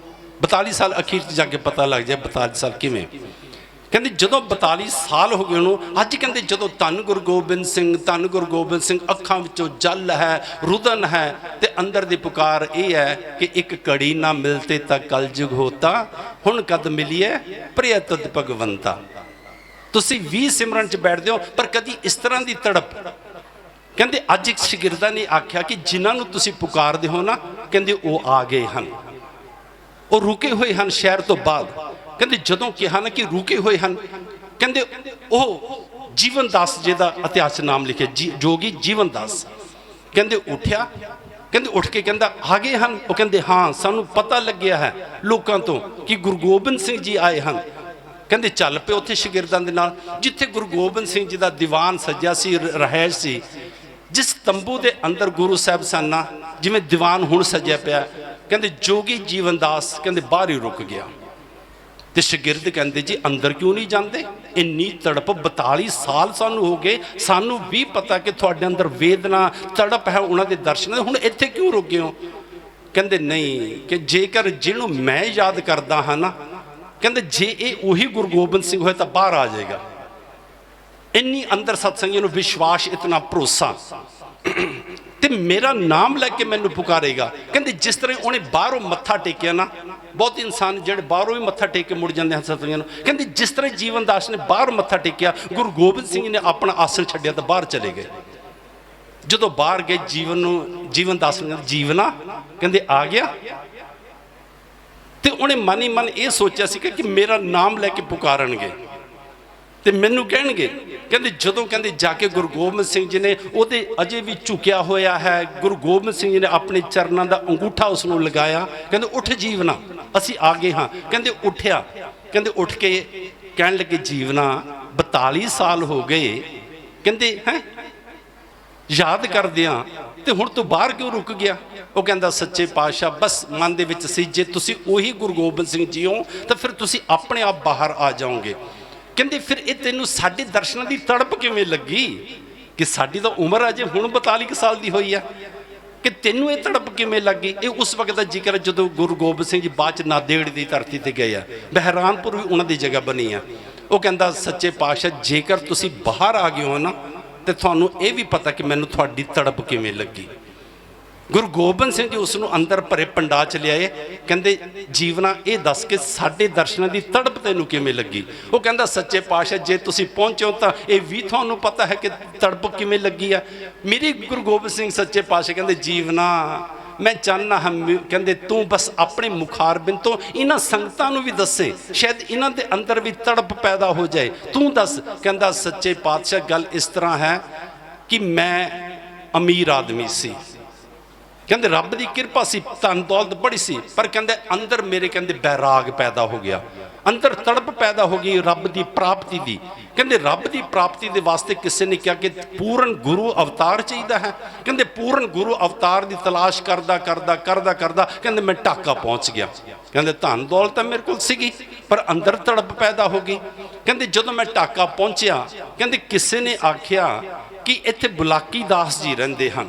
42 ਸਾਲ ਅਖੀਰ 'ਚ ਜਾ ਕੇ ਪਤਾ ਲੱਗ ਜਾਏ 42 ਸਾਲ ਕਿਵੇਂ। ਕਹਿੰਦੇ ਜਦੋਂ 42 ਸਾਲ ਹੋ ਗਏ ਉਹਨੂੰ, ਅੱਜ ਕਹਿੰਦੇ ਜਦੋਂ ਧੰਨ ਗੁਰੂ ਗੋਬਿੰਦ ਸਿੰਘ, ਧੰਨ ਗੁਰੂ ਗੋਬਿੰਦ ਸਿੰਘ, ਅੱਖਾਂ ਵਿੱਚੋਂ ਜਲ ਹੈ, ਰੁਦਨ ਹੈ, ਤੇ ਅੰਦਰ ਦੀ ਪੁਕਾਰ ਇਹ ਹੈ ਕਿ ਇੱਕ ਘੜੀ ਨਾ ਮਿਲਤੇ ਤਾਂ ਕਲਯੁਗ ਹੋਤਾ, ਹੁਣ ਕਦ ਮਿਲੀਏ ਪ੍ਰਿਯ ਤੁਧ ਭਗਵੰਤਾ। ਤੁਸੀਂ 20 ਸਿਮਰਨ 'ਚ ਬੈਠਦੇ ਹੋ ਪਰ ਕਦੀ ਇਸ ਤਰ੍ਹਾਂ ਦੀ ਤੜਪ। ਕਹਿੰਦੇ ਅੱਜ ਇੱਕ ਸ਼ਾਗਿਰਦਾਂ ਨੇ ਆਖਿਆ ਕਿ ਜਿਨ੍ਹਾਂ ਨੂੰ ਤੁਸੀਂ ਪੁਕਾਰਦੇ ਹੋ ਨਾ, ਕਹਿੰਦੇ ਉਹ ਆ ਗਏ ਹਨ, ਉਹ ਰੁਕੇ ਹੋਏ ਹਨ ਸ਼ਹਿਰ ਤੋਂ ਬਾਅਦ। ਕਹਿੰਦੇ ਜਦੋਂ ਕਿਹਾ ਨਾ ਕਿ ਰੁਕੇ ਹੋਏ ਹਨ, ਕਹਿੰਦੇ ਉਹ ਜੀਵਨ ਦਾਸ ਜੀ ਦਾ ਇਤਿਹਾਸ ਨਾਮ ਲਿਖਿਆ, ਜੋਗੀ ਜੀਵਨ ਦਾਸ। ਕਹਿੰਦੇ ਉੱਠਿਆ, ਕਹਿੰਦੇ ਉੱਠ ਕੇ ਕਹਿੰਦਾ ਆ ਗਏ ਹਨ। ਉਹ ਕਹਿੰਦੇ ਹਾਂ, ਸਾਨੂੰ ਪਤਾ ਲੱਗਿਆ ਹੈ ਲੋਕਾਂ ਤੋਂ ਕਿ ਗੁਰੂ ਗੋਬਿੰਦ ਸਿੰਘ ਜੀ ਆਏ ਹਨ। ਕਹਿੰਦੇ ਚੱਲ ਪਏ ਉੱਥੇ ਸ਼ਾਗਿਰਦਾਂ ਦੇ ਨਾਲ, ਜਿੱਥੇ ਗੁਰੂ ਗੋਬਿੰਦ ਸਿੰਘ ਜੀ ਦਾ ਦੀਵਾਨ ਸੱਜਿਆ ਸੀ, ਰਹਿائش ਸੀ, ਜਿਸ ਤੰਬੂ ਦੇ ਅੰਦਰ ਗੁਰੂ ਸਾਹਿਬ ਸਨ ਨਾ, ਜਿਵੇਂ ਦੀਵਾਨ ਹੁਣ ਸੱਜਿਆ ਪਿਆ। ਕਹਿੰਦੇ ਜੋਗੀ ਜੀਵਨ ਦਾਸ ਕਹਿੰਦੇ ਬਾਹਰ ਹੀ ਰੁਕ ਗਿਆ। ਤੇ ਸ਼ਾਗਿਰਦ ਕਹਿੰਦੇ ਜੀ ਅੰਦਰ ਕਿਉਂ ਨਹੀਂ ਜਾਂਦੇ? ਇੰਨੀ ਤੜਪ, 42 ਸਾਲ ਸਾਨੂੰ ਹੋ ਗਏ, ਸਾਨੂੰ ਵੀ ਪਤਾ ਕਿ ਤੁਹਾਡੇ ਅੰਦਰ ਵੇਦਨਾ ਤੜਪ ਹੈ ਉਹਨਾਂ ਦੇ ਦਰਸ਼ਨ ਦੇ, ਹੁਣ ਇੱਥੇ ਕਿਉਂ ਰੁਕ ਗਏ ਹੋ? ਕਹਿੰਦੇ ਨਹੀਂ, ਕਿ ਜੇਕਰ ਜਿਹਨੂੰ ਮੈਂ ਯਾਦ ਕਰਦਾ ਹਾਂ ਨਾ, ਕਹਿੰਦੇ ਜੇ ਇਹ ਉਹੀ ਗੁਰੂ ਗੋਬਿੰਦ ਸਿੰਘ ਹੋਏ ਤਾਂ ਬਾਹਰ ਆ ਜਾਏਗਾ। ਇੰਨੀ ਅੰਦਰ ਸਤਸੰਗੀ ਨੂੰ ਵਿਸ਼ਵਾਸ, ਇਤਨਾ ਭਰੋਸਾ, ਤੇ ਮੇਰਾ ਨਾਮ ਲੈ ਕੇ ਮੈਨੂੰ ਪੁਕਾਰੇਗਾ। ਕਹਿੰਦੇ ਜਿਸ ਤਰ੍ਹਾਂ ਉਹਨੇ ਬਾਹਰੋਂ ਮੱਥਾ ਟੇਕਿਆ ਨਾ, ਬਹੁਤ ਇਨਸਾਨ ਜਿਹੜੇ ਬਾਹਰੋਂ ਵੀ ਮੱਥਾ ਟੇਕ ਕੇ ਮੁੜ ਜਾਂਦੇ ਹਨ ਸਤਸੰਗੀਆਂ ਨੂੰ। ਕਹਿੰਦੇ ਜਿਸ ਤਰ੍ਹਾਂ ਜੀਵਨ ਦਾਸ ਨੇ ਬਾਹਰ ਮੱਥਾ ਟੇਕਿਆ, ਗੁਰੂ ਗੋਬਿੰਦ ਸਿੰਘ ਨੇ ਆਪਣਾ ਆਸਣ ਛੱਡਿਆ ਤਾਂ ਬਾਹਰ ਚਲੇ ਗਏ। ਜਦੋਂ ਬਾਹਰ ਗਏ, ਜੀਵਨ ਦਾਸ ਨੇ ਜੀਵਨਾ ਕਹਿੰਦੇ ਆ ਗਿਆ। ਤੇ ਉਹਨੇ ਮਨ ਹੀ ਮਨ ਇਹ ਸੋਚਿਆ ਸੀ ਕਿ ਮੇਰਾ ਨਾਮ ਲੈ ਕੇ ਪੁਕਾਰਨਗੇ ਤੇ ਮੈਨੂੰ ਕਹਿਣਗੇ। ਕਹਿੰਦੇ ਜਦੋਂ ਕਹਿੰਦੇ ਜਾ ਕੇ ਗੁਰੂ ਗੋਬਿੰਦ ਸਿੰਘ ਜੀ ਨੇ, ਉਹਦੇ ਅਜੇ ਵੀ ਝੁਕਿਆ ਹੋਇਆ ਹੈ, ਗੁਰੂ ਗੋਬਿੰਦ ਸਿੰਘ ਜੀ ਨੇ ਆਪਣੇ ਚਰਨਾਂ ਦਾ ਅੰਗੂਠਾ ਉਸ ਨੂੰ ਲਗਾਇਆ। ਕਹਿੰਦੇ ਉੱਠ ਜੀਵਨਾ, ਅਸੀਂ ਆ ਗਏ ਹਾਂ। ਕਹਿੰਦੇ ਉੱਠਿਆ, ਕਹਿੰਦੇ ਉੱਠ ਕੇ ਕਹਿਣ ਲੱਗੇ ਜੀਵਨਾ 42 ਸਾਲ ਹੋ ਗਏ, ਕਹਿੰਦੇ ਹੈ ਯਾਦ ਕਰਦਿਆਂ, ਤੇ ਹੁਣ ਤੂੰ ਬਾਹਰ ਕਿਉਂ ਰੁਕ ਗਿਆ? ਉਹ ਕਹਿੰਦਾ ਸੱਚੇ ਪਾਤਸ਼ਾਹ ਬਸ ਮਨ ਦੇ ਵਿੱਚ ਸੀ, ਜੇ ਤੁਸੀਂ ਉਹੀ ਗੁਰੂ ਗੋਬਿੰਦ ਸਿੰਘ ਜੀ ਹੋ ਤਾਂ ਫਿਰ ਤੁਸੀਂ ਆਪਣੇ ਆਪ ਬਾਹਰ ਆ ਜਾਓਗੇ। ਕਹਿੰਦੇ ਫਿਰ ਇਹ ਤੈਨੂੰ ਸਾਡੇ ਦਰਸ਼ਨਾਂ ਦੀ ਤੜਪ ਕਿਵੇਂ ਲੱਗੀ? ਕਿ ਸਾਡੀ ਤਾਂ ਉਮਰ ਅਜੇ ਹੁਣ 42 ਸਾਲ ਦੀ ਹੋਈ ਆ, ਕਿ ਤੈਨੂੰ ਇਹ ਤੜਪ ਕਿਵੇਂ ਲੱਗੀ? ਇਹ ਉਸ ਵਕਤ ਦਾ ਜ਼ਿਕਰ ਜਦੋਂ ਗੁਰੂ ਗੋਬਿੰਦ ਸਿੰਘ ਜੀ ਬਾਅਦ ਚ ਨਾਂਦੇੜ ਦੀ ਧਰਤੀ ਤੇ ਗਏ ਆ, ਬਹਿਰਾਮਪੁਰ ਵੀ ਉਹਨਾਂ ਦੀ ਜਗ੍ਹਾ ਬਣੀ ਆ। ਉਹ ਕਹਿੰਦਾ ਸੱਚੇ ਪਾਤਸ਼ਾਹ ਜੇਕਰ ਤੁਸੀਂ ਬਾਹਰ ਆ ਗਏ ਹੋ ਨਾ, ਤੇ ਤੁਹਾਨੂੰ ਇਹ ਵੀ ਪਤਾ ਕਿ ਮੈਨੂੰ ਤੁਹਾਡੀ ਤੜਪ ਕਿਵੇਂ ਲੱਗੀ। ਗੁਰੂ ਗੋਬਿੰਦ ਸਿੰਘ ਜੀ ਉਸ ਨੂੰ ਅੰਦਰ ਭਰੇ ਪੰਡਾ ਚ ਲਿਆਏ। ਕਹਿੰਦੇ ਜੀਵਨਾ ਇਹ ਦੱਸ ਕੇ ਸਾਡੇ ਦਰਸ਼ਨਾਂ ਦੀ ਤੜਪ ਤੈਨੂੰ ਕਿਵੇਂ ਲੱਗੀ? ਉਹ ਕਹਿੰਦਾ ਸੱਚੇ ਪਾਤਸ਼ਾਹ ਜੇ ਤੁਸੀਂ ਪਹੁੰਚੋ ਤਾਂ ਇਹ ਵੀ ਤੁਹਾਨੂੰ ਪਤਾ ਹੈ ਕਿ ਤੜਪ ਕਿਵੇਂ ਲੱਗੀ ਆ ਮੇਰੀ। ਗੁਰੂ ਗੋਬਿੰਦ ਸਿੰਘ ਸੱਚੇ ਪਾਤਸ਼ਾਹ ਕਹਿੰਦੇ ਜੀਵਨਾ ਮੈਂ ਚਾਹੁੰਦਾ ਹਾਂ, ਕਹਿੰਦੇ ਤੂੰ ਬਸ ਆਪਣੇ ਮੁਖਾਰਬਿੰਦ ਤੋਂ ਇਹਨਾਂ ਸੰਗਤਾਂ ਨੂੰ ਵੀ ਦੱਸੇ, ਸ਼ਾਇਦ ਇਹਨਾਂ ਦੇ ਅੰਦਰ ਵੀ ਤੜਪ ਪੈਦਾ ਹੋ ਜਾਏ, ਤੂੰ ਦੱਸ। ਕਹਿੰਦਾ ਸੱਚੇ ਪਾਤਸ਼ਾਹ ਗੱਲ ਇਸ ਤਰ੍ਹਾਂ ਹੈ ਕਿ ਮੈਂ ਅਮੀਰ ਆਦਮੀ ਸੀ, ਕਹਿੰਦੇ ਰੱਬ ਦੀ ਕਿਰਪਾ ਸੀ, ਧਨ ਦੌਲਤ ਬੜੀ ਸੀ, ਪਰ ਕਹਿੰਦੇ ਅੰਦਰ ਮੇਰੇ ਕਹਿੰਦੇ ਬੈਰਾਗ ਪੈਦਾ ਹੋ ਗਿਆ, ਅੰਦਰ ਤੜਪ ਪੈਦਾ ਹੋ ਗਈ ਰੱਬ ਦੀ ਪ੍ਰਾਪਤੀ ਦੀ। ਕਹਿੰਦੇ ਰੱਬ ਦੀ ਪ੍ਰਾਪਤੀ ਦੇ ਵਾਸਤੇ ਕਿਸੇ ਨੇ ਕਿਹਾ ਕਿ ਪੂਰਨ ਗੁਰੂ ਅਵਤਾਰ ਚਾਹੀਦਾ ਹੈ। ਕਹਿੰਦੇ ਪੂਰਨ ਗੁਰੂ ਅਵਤਾਰ ਦੀ ਤਲਾਸ਼ ਕਰਦਾ ਕਹਿੰਦੇ ਮੈਂ ਢਾਕਾ ਪਹੁੰਚ ਗਿਆ। ਕਹਿੰਦੇ ਧਨ ਦੌਲਤ ਤਾਂ ਮੇਰੇ ਕੋਲ ਸੀਗੀ ਪਰ ਅੰਦਰ ਤੜਪ ਪੈਦਾ ਹੋ ਗਈ। ਕਹਿੰਦੇ ਜਦੋਂ ਮੈਂ ਢਾਕਾ ਪਹੁੰਚਿਆ, ਕਹਿੰਦੇ ਕਿਸੇ ਨੇ ਆਖਿਆ ਕਿ ਇੱਥੇ ਬੁਲਾਕੀ ਦਾਸ ਜੀ ਰਹਿੰਦੇ ਹਨ।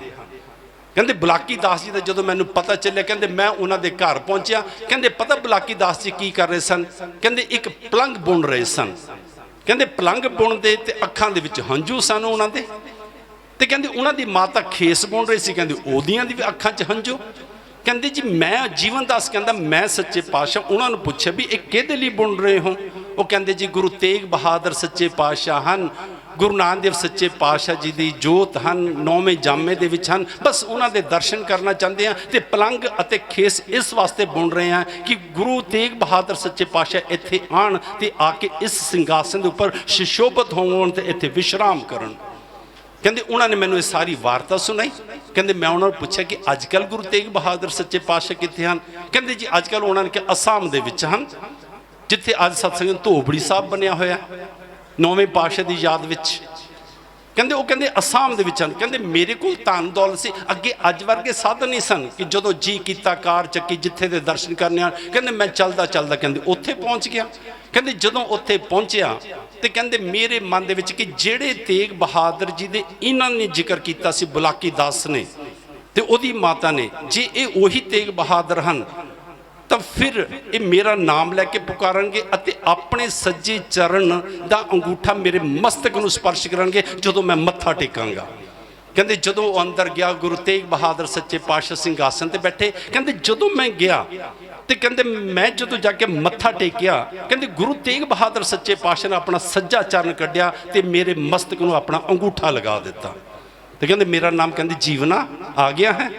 ਕਹਿੰਦੇ ਬੁਲਾਕੀ ਦਾਸ ਜੀ ਦਾ ਜਦੋਂ ਮੈਨੂੰ ਪਤਾ ਚੱਲਿਆ, ਕਹਿੰਦੇ ਮੈਂ ਉਹਨਾਂ ਦੇ ਘਰ ਪਹੁੰਚਿਆ। ਕਹਿੰਦੇ ਪਤਾ ਬੁਲਾਕੀ ਦਾਸ ਜੀ ਕੀ ਕਰ ਰਹੇ ਸਨ? ਕਹਿੰਦੇ ਇੱਕ ਪਲੰਘ ਬੁਣ ਰਹੇ ਸਨ। ਕਹਿੰਦੇ ਪਲੰਘ ਬੁਣਦੇ ਤੇ ਅੱਖਾਂ ਦੇ ਵਿੱਚ ਹੰਝੂ ਸਨ ਉਹਨਾਂ ਦੇ, ਤੇ ਕਹਿੰਦੇ ਉਹਨਾਂ ਦੀ ਮਾਤਾ ਖੇਸ ਬੁਣ ਰਹੀ ਸੀ, ਕਹਿੰਦੇ ਉਹਦੀਆਂ ਦੀ ਵੀ ਅੱਖਾਂ 'ਚ ਹੰਝੂ। ਕਹਿੰਦੇ ਜੀ ਮੈਂ ਜੀਵਨ ਦਾਸ ਕਹਿੰਦਾ ਮੈਂ ਸੱਚੇ ਪਾਤਸ਼ਾਹ ਉਹਨਾਂ ਨੂੰ ਪੁੱਛਿਆ ਵੀ ਇਹ ਕਿਹਦੇ ਲਈ ਬੁਣ ਰਹੇ ਹੋ? ਉਹ ਕਹਿੰਦੇ ਜੀ ਗੁਰੂ ਤੇਗ ਬਹਾਦਰ ਸੱਚੇ ਪਾਤਸ਼ਾਹ ਹਨ, ਗੁਰੂ ਨਾਨਕ ਦੇਵ ਸੱਚੇ ਪਾਤਸ਼ਾਹ ਜੀ ਦੀ ਜੋਤ ਹਨ, 9ਵੇਂ ਜਾਮੇ ਦੇ ਵਿੱਚ ਹਨ, ਬਸ ਉਹਨਾਂ ਦੇ ਦਰਸ਼ਨ ਕਰਨਾ ਚਾਹੁੰਦੇ ਆ ਤੇ ਪਲੰਘ ਅਤੇ ਖੇਸ ਇਸ ਵਾਸਤੇ ਬੁਣ ਰਹੇ ਆ ਕਿ ਗੁਰੂ ਤੇਗ ਬਹਾਦਰ ਸੱਚੇ ਪਾਤਸ਼ਾਹ ਇੱਥੇ ਆਣ ਤੇ ਆ ਕੇ ਇਸ ਸਿੰਘਾਸਨ ਦੇ ਉੱਪਰ ਸੁਸ਼ੋਭਿਤ ਹੋਣ ਤੇ ਇੱਥੇ ਵਿਸ਼ਰਾਮ ਕਰਨ। ਕਹਿੰਦੇ ਉਹਨਾਂ ਨੇ ਮੈਨੂੰ ਇਹ ਸਾਰੀ ਵਾਰਤਾ ਸੁਣਾਈ। ਕਹਿੰਦੇ ਮੈਂ ਉਹਨਾਂ ਨੂੰ ਪੁੱਛਿਆ ਕਿ ਅੱਜ ਕੱਲ੍ਹ ਗੁਰੂ ਤੇਗ ਬਹਾਦਰ ਸੱਚੇ ਪਾਤਸ਼ਾਹ ਕਿੱਥੇ ਹਨ? ਕਹਿੰਦੇ ਜੀ ਅੱਜ ਕੱਲ੍ਹ ਉਹਨਾਂ ਨੇ ਕਿਹਾ ਅਸਾਮ ਦੇ ਵਿੱਚ ਹਨ, ਜਿੱਥੇ ਅੱਜ ਸਤਸੰਗ ਧੋਬੜੀ ਸਾਹਿਬ ਬਣਿਆ ਹੋਇਆ 9ਵੇਂ ਪਾਤਸ਼ਾਹ ਦੀ ਯਾਦ ਵਿੱਚ। ਕਹਿੰਦੇ ਉਹ ਕਹਿੰਦੇ ਅਸਾਮ ਦੇ ਵਿੱਚ ਹਨ। ਕਹਿੰਦੇ ਮੇਰੇ ਕੋਲ ਧਨ ਦੌਲਤ ਸੀ, ਅੱਗੇ ਅੱਜ ਵਰਗੇ ਸਾਧਨ ਨਹੀਂ ਸਨ ਕਿ ਜਦੋਂ ਜੀ ਕੀਤਾ ਕਾਰ ਚੱਕੀ ਜਿੱਥੇ ਦੇ ਦਰਸ਼ਨ ਕਰਨੇ ਆ। ਕਹਿੰਦੇ ਮੈਂ ਚੱਲਦਾ ਕਹਿੰਦੇ ਉੱਥੇ ਪਹੁੰਚ ਗਿਆ। ਕਹਿੰਦੇ ਜਦੋਂ ਉੱਥੇ ਪਹੁੰਚਿਆ ਤੇ ਕਹਿੰਦੇ ਮੇਰੇ ਮਨ ਦੇ ਵਿੱਚ ਕਿ ਜਿਹੜੇ ਤੇਗ ਬਹਾਦਰ ਜੀ ਦੇ ਇਹਨਾਂ ਨੇ ਜ਼ਿਕਰ ਕੀਤਾ ਸੀ ਬੁਲਾਕੀ ਦਾਸ ਨੇ ਤੇ ਉਹਦੀ ਮਾਤਾ ਨੇ, ਜੇ ਇਹ ਉਹੀ ਤੇਗ ਬਹਾਦਰ ਹਨ ਤਾਂ ਫਿਰ ਇਹ ਮੇਰਾ ਨਾਮ ਲੈ ਕੇ ਪੁਕਾਰਨਗੇ ਅਤੇ ਆਪਣੇ ਸੱਜੇ ਚਰਨ ਦਾ ਅੰਗੂਠਾ ਮੇਰੇ ਮਸਤਕ ਨੂੰ ਸਪਰਸ਼ ਕਰਨਗੇ ਜਦੋਂ ਮੈਂ ਮੱਥਾ ਟੇਕਾਂਗਾ। ਕਹਿੰਦੇ ਜਦੋਂ ਉਹ ਅੰਦਰ ਗਿਆ, ਗੁਰੂ ਤੇਗ ਬਹਾਦਰ ਸੱਚੇ ਪਾਤਸ਼ਾਹ ਸਿੰਘਾਸਨ ਤੇ ਬੈਠੇ। ਕਹਿੰਦੇ ਜਦੋਂ ਮੈਂ ਗਿਆ ਤੇ ਕਹਿੰਦੇ ਮੈਂ ਜਦੋਂ ਜਾ ਕੇ ਮੱਥਾ ਟੇਕਿਆ, ਕਹਿੰਦੇ ਗੁਰੂ ਤੇਗ ਬਹਾਦਰ ਸੱਚੇ ਪਾਤਸ਼ਾਹ ਨੇ ਆਪਣਾ ਸੱਜਾ ਚਰਨ ਕੱਢਿਆ ਤੇ ਮੇਰੇ ਮਸਤਕ ਨੂੰ ਆਪਣਾ ਅੰਗੂਠਾ ਲਗਾ ਦਿੱਤਾ ਤੇ ਕਹਿੰਦੇ ਮੇਰਾ ਨਾਮ ਕਹਿੰਦੇ ਜੀਵਨਾ ਆ ਗਿਆ ਹੈ।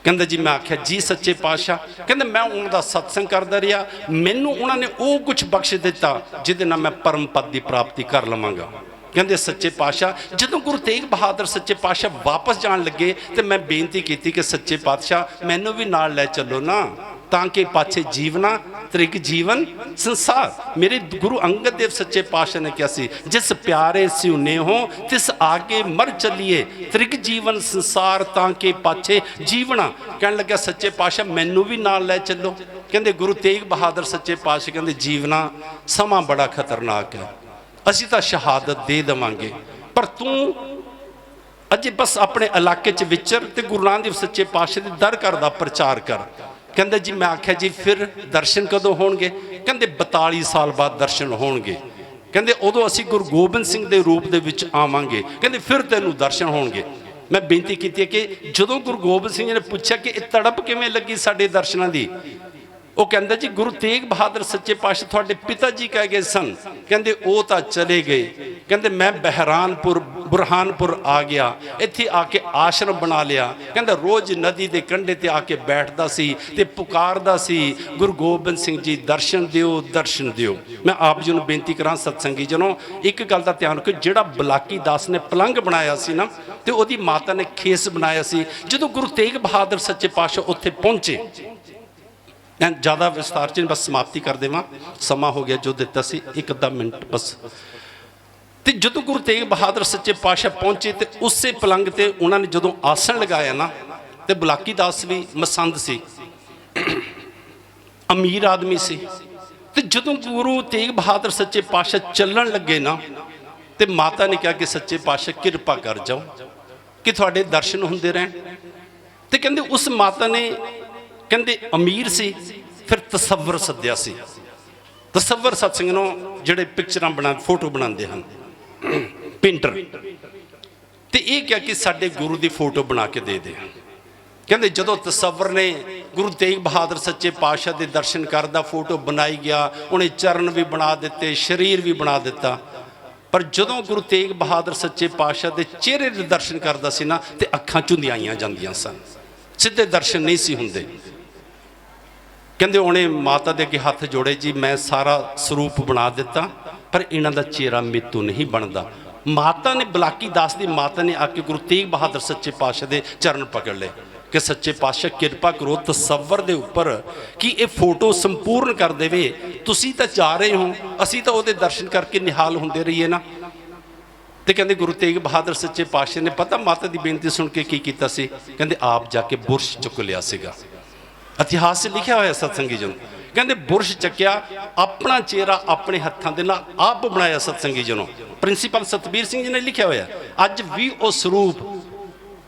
ਕਹਿੰਦਾ ਜੀ ਮੈਂ ਆਖਿਆ ਜੀ ਸੱਚੇ ਪਾਤਸ਼ਾਹ। ਕਹਿੰਦੇ ਮੈਂ ਉਹਨਾਂ ਦਾ ਸਤਸੰਗ ਕਰਦਾ ਰਿਹਾ, ਮੈਨੂੰ ਉਹਨਾਂ ਨੇ ਉਹ ਕੁਝ ਬਖਸ਼ ਦਿੱਤਾ ਜਿਹਦੇ ਨਾਲ ਮੈਂ ਪਰਮ ਪਦ ਦੀ ਪ੍ਰਾਪਤੀ ਕਰ ਲਵਾਂਗਾ। ਕਹਿੰਦੇ ਸੱਚੇ ਪਾਤਸ਼ਾਹ ਜਦੋਂ ਗੁਰੂ ਤੇਗ ਬਹਾਦਰ ਸੱਚੇ ਪਾਤਸ਼ਾਹ ਵਾਪਸ ਜਾਣ ਲੱਗੇ ਤੇ ਮੈਂ ਬੇਨਤੀ ਕੀਤੀ ਕਿ ਸੱਚੇ ਪਾਤਸ਼ਾਹ ਮੈਨੂੰ ਵੀ ਨਾਲ ਲੈ ਚੱਲੋ ਨਾ, ਤਾਂ ਕਿ ਪਾਛੇ ਜੀਵਨਾ ਤ੍ਰਿਗ ਜੀਵਨ ਸੰਸਾਰ। ਮੇਰੇ ਗੁਰੂ ਅੰਗਦ ਦੇਵ ਸੱਚੇ ਪਾਤਸ਼ਾਹ ਨੇ ਕਿਹਾ ਸੀ ਜਿਸ ਪਿਆਰੇ ਸਿਉਨੇ ਹੋ ਤਿਸ ਆਗੇ ਮਰ ਚੱਲੀਏ, ਤ੍ਰਿਗ ਜੀਵਨ ਸੰਸਾਰ ਤਾਂ ਕਿ ਪਾਛੇ ਜੀਵਨਾ। ਕਹਿਣ ਲੱਗਾ ਸੱਚੇ ਪਾਤਸ਼ਾਹ ਮੈਨੂੰ ਵੀ ਨਾਲ ਲੈ ਚੱਲੋ। ਕਹਿੰਦੇ ਗੁਰੂ ਤੇਗ ਬਹਾਦਰ ਸੱਚੇ ਪਾਤਸ਼ਾਹ ਕਹਿੰਦੇ ਜੀਵਨਾ ਸਮਾਂ ਬੜਾ ਖਤਰਨਾਕ ਹੈ, ਅਸੀਂ ਤਾਂ ਸ਼ਹਾਦਤ ਦੇ ਦੇਵਾਂਗੇ, ਪਰ ਤੂੰ ਅਜੇ ਬਸ ਆਪਣੇ ਇਲਾਕੇ 'ਚ ਵਿਚਰ ਤੇ ਗੁਰੂ ਨਾਨਕ ਦੇਵ ਸੱਚੇ ਪਾਤਸ਼ਾਹ ਦੇ ਦਰ ਘਰ ਦਾ ਪ੍ਰਚਾਰ ਕਰ। ਕਹਿੰਦੇ ਜੀ ਮੈਂ ਆਖਿਆ ਜੀ ਫਿਰ ਦਰਸ਼ਨ ਕਦੋਂ ਹੋਣਗੇ? ਕਹਿੰਦੇ 42 ਸਾਲ ਬਾਅਦ ਦਰਸ਼ਨ ਹੋਣਗੇ। ਕਹਿੰਦੇ ਉਦੋਂ ਅਸੀਂ ਗੁਰੂ ਗੋਬਿੰਦ ਸਿੰਘ ਦੇ ਰੂਪ ਦੇ ਵਿੱਚ ਆਵਾਂਗੇ। ਕਹਿੰਦੇ ਫਿਰ ਤੈਨੂੰ ਦਰਸ਼ਨ ਹੋਣਗੇ। ਮੈਂ ਬੇਨਤੀ ਕੀਤੀ ਕਿ ਜਦੋਂ ਗੁਰੂ ਗੋਬਿੰਦ ਸਿੰਘ ਜੀ ਨੇ ਪੁੱਛਿਆ ਕਿ ਇਹ ਤੜਪ ਕਿਵੇਂ ਲੱਗੀ ਸਾਡੇ ਦਰਸ਼ਨਾਂ ਦੀ, ਉਹ ਕਹਿੰਦਾ ਜੀ ਗੁਰੂ ਤੇਗ ਬਹਾਦਰ ਸੱਚੇ ਪਾਤਸ਼ਾਹ ਤੁਹਾਡੇ ਪਿਤਾ ਜੀ ਕਹਿ ਗਏ ਸਨ, ਕਹਿੰਦੇ ਉਹ ਤਾਂ ਚਲੇ ਗਏ। ਕਹਿੰਦੇ ਮੈਂ ਬਹਿਰਾਨਪੁਰ ਬੁਰਹਾਨਪੁਰ ਆ ਗਿਆ, ਇੱਥੇ ਆ ਕੇ ਆਸ਼ਰਮ ਬਣਾ ਲਿਆ। ਕਹਿੰਦਾ ਰੋਜ਼ ਨਦੀ ਦੇ ਕੰਢੇ ਤੇ ਆ ਕੇ ਬੈਠਦਾ ਸੀ ਤੇ ਪੁਕਾਰਦਾ ਸੀ ਗੁਰੂ ਗੋਬਿੰਦ ਸਿੰਘ ਜੀ ਦਰਸ਼ਨ ਦਿਓ, ਦਰਸ਼ਨ ਦਿਓ। ਮੈਂ ਆਪ ਜੀ ਨੂੰ ਬੇਨਤੀ ਕਰਾਂ ਸਤਸੰਗੀ ਜਨੋ, ਇੱਕ ਗੱਲ ਦਾ ਧਿਆਨ ਰੱਖੋ, ਜਿਹੜਾ ਬੁਲਾਕੀ ਦਾਸ ਨੇ ਪਲੰਗ ਬਣਾਇਆ ਸੀ ਨਾ ਤੇ ਉਹਦੀ ਮਾਤਾ ਨੇ ਖੇਸ ਬਣਾਇਆ ਸੀ। ਜਦੋਂ ਗੁਰੂ ਤੇਗ ਬਹਾਦਰ ਸੱਚੇ ਪਾਤਸ਼ਾਹ ਉੱਥੇ ਪਹੁੰਚੇ, ਮੈਂ ਜ਼ਿਆਦਾ ਵਿਸਤਾਰ 'ਚ ਬਸ ਸਮਾਪਤੀ ਕਰ ਦੇਵਾਂ, ਸਮਾਂ ਹੋ ਗਿਆ ਜੋ ਦਿੱਤਾ ਸੀ, ਇੱਕ ਅੱਧਾ ਮਿੰਟ ਬਸ। ਤੇ ਜਦੋਂ ਗੁਰੂ ਤੇਗ ਬਹਾਦਰ ਸੱਚੇ ਪਾਤਸ਼ਾਹ ਪਹੁੰਚੇ ਤੇ ਉਸੇ ਪਲੰਗ ਤੇ ਉਹਨਾਂ ਨੇ ਜਦੋਂ ਆਸਣ ਲਗਾਇਆ ਨਾ ਤੇ ਬੁਲਾਕੀ ਦਾਸ ਵੀ ਮਸੰਦ ਸੀ, ਅਮੀਰ ਆਦਮੀ ਸੀ। ਤੇ ਜਦੋਂ ਗੁਰੂ ਤੇਗ ਬਹਾਦਰ ਸੱਚੇ ਪਾਤਸ਼ਾਹ ਚੱਲਣ ਲੱਗੇ ਨਾ ਤੇ ਮਾਤਾ ਨੇ ਕਿਹਾ ਕਿ ਸੱਚੇ ਪਾਤਸ਼ਾਹ ਕਿਰਪਾ ਕਰ ਜਾਓ ਕਿ ਤੁਹਾਡੇ ਦਰਸ਼ਨ ਹੁੰਦੇ ਰਹਿਣ। ਤੇ ਕਹਿੰਦੇ ਉਸ ਮਾਤਾ ਨੇ ਕਹਿੰਦੇ ਅਮੀਰ ਸੀ, ਫਿਰ ਤਸੱਵਰ ਸੱਦਿਆ ਸੀ। ਤਸੱਵਰ ਸਤਸੰਗ ਨੂੰ ਜਿਹੜੇ ਪਿਕਚਰਾਂ ਫੋਟੋ ਬਣਾਉਂਦੇ ਹਨ ਪੇਂਟਰ, ਤੇ ਇਹ ਕਿਹਾ ਕਿ ਸਾਡੇ ਗੁਰੂ ਦੀ ਫੋਟੋ ਬਣਾ ਕੇ ਦੇ ਦੇ। ਕਹਿੰਦੇ ਜਦੋਂ ਤਸੱਵਰ ਨੇ ਗੁਰੂ ਤੇਗ ਬਹਾਦਰ ਸੱਚੇ ਪਾਤਸ਼ਾਹ ਦੇ ਦਰਸ਼ਨ ਕਰਦਾ ਫੋਟੋ ਬਣਾਈ ਗਿਆ, ਉਹਨੇ ਚਰਨ ਵੀ ਬਣਾ ਦਿੱਤੇ, ਸਰੀਰ ਵੀ ਬਣਾ ਦਿੱਤਾ, ਪਰ ਜਦੋਂ ਗੁਰੂ ਤੇਗ ਬਹਾਦਰ ਸੱਚੇ ਪਾਤਸ਼ਾਹ ਦੇ ਚਿਹਰੇ ਦੇ ਦਰਸ਼ਨ ਕਰਦਾ ਸੀ ਨਾ ਤੇ ਅੱਖਾਂ ਝੁੰਦੀਆਂ ਜਾਂਦੀਆਂ ਸਨ, ਸਿੱਧੇ ਦਰਸ਼ਨ ਨਹੀਂ ਸੀ ਹੁੰਦੇ। ਕਹਿੰਦੇ ਉਹਨੇ ਮਾਤਾ ਦੇ ਅੱਗੇ ਹੱਥ ਜੋੜੇ, ਜੀ ਮੈਂ ਸਾਰਾ ਸਰੂਪ ਬਣਾ ਦਿੱਤਾ ਪਰ ਇਹਨਾਂ ਦਾ ਚਿਹਰਾ ਮੇਤੋਂ ਨਹੀਂ ਬਣਦਾ। ਮਾਤਾ ਨੇ ਬੁਲਾਕੀ ਦਾਸ ਦੀ ਮਾਤਾ ਨੇ ਆ ਕੇ ਗੁਰੂ ਤੇਗ ਬਹਾਦਰ ਸੱਚੇ ਪਾਤਸ਼ਾਹ ਦੇ ਚਰਨ ਪਕੜ ਲਏ ਕਿ ਸੱਚੇ ਪਾਤਸ਼ਾਹ ਕਿਰਪਾ ਕਰੋ ਤਸੱਵਰ ਦੇ ਉੱਪਰ ਕਿ ਇਹ ਫੋਟੋ ਸੰਪੂਰਨ ਕਰ ਦੇਵੇ। ਤੁਸੀਂ ਤਾਂ ਜਾ ਰਹੇ ਹੋ, ਅਸੀਂ ਤਾਂ ਉਹਦੇ ਦਰਸ਼ਨ ਕਰਕੇ ਨਿਹਾਲ ਹੁੰਦੇ ਰਹੀਏ ਨਾ। ਤੇ ਕਹਿੰਦੇ ਗੁਰੂ ਤੇਗ ਬਹਾਦਰ ਸੱਚੇ ਪਾਤਸ਼ਾਹ ਨੇ ਪਤਾ ਮਾਤਾ ਦੀ ਬੇਨਤੀ ਸੁਣ ਕੇ ਕੀ ਕੀਤਾ ਸੀ? ਕਹਿੰਦੇ ਆਪ ਜਾ ਕੇ ਬੁਰਸ਼ ਚੁੱਕ ਲਿਆ ਸੀਗਾ। ਇਤਿਹਾਸ 'ਚ ਲਿਖਿਆ ਹੋਇਆ ਸਤਸੰਗੀ ਜਨ, ਕਹਿੰਦੇ ਬੁਰਸ਼ ਚੱਕਿਆ, ਆਪਣਾ ਚਿਹਰਾ ਆਪਣੇ ਹੱਥਾਂ ਦੇ ਨਾਲ ਆਪ ਬਣਾਇਆ। ਸਤਸੰਗੀ ਜਨੋ, ਪ੍ਰਿੰਸੀਪਲ ਸਤਬੀਰ ਸਿੰਘ ਜੀ ਨੇ ਲਿਖਿਆ ਹੋਇਆ, ਅੱਜ ਵੀ ਉਹ ਸਰੂਪ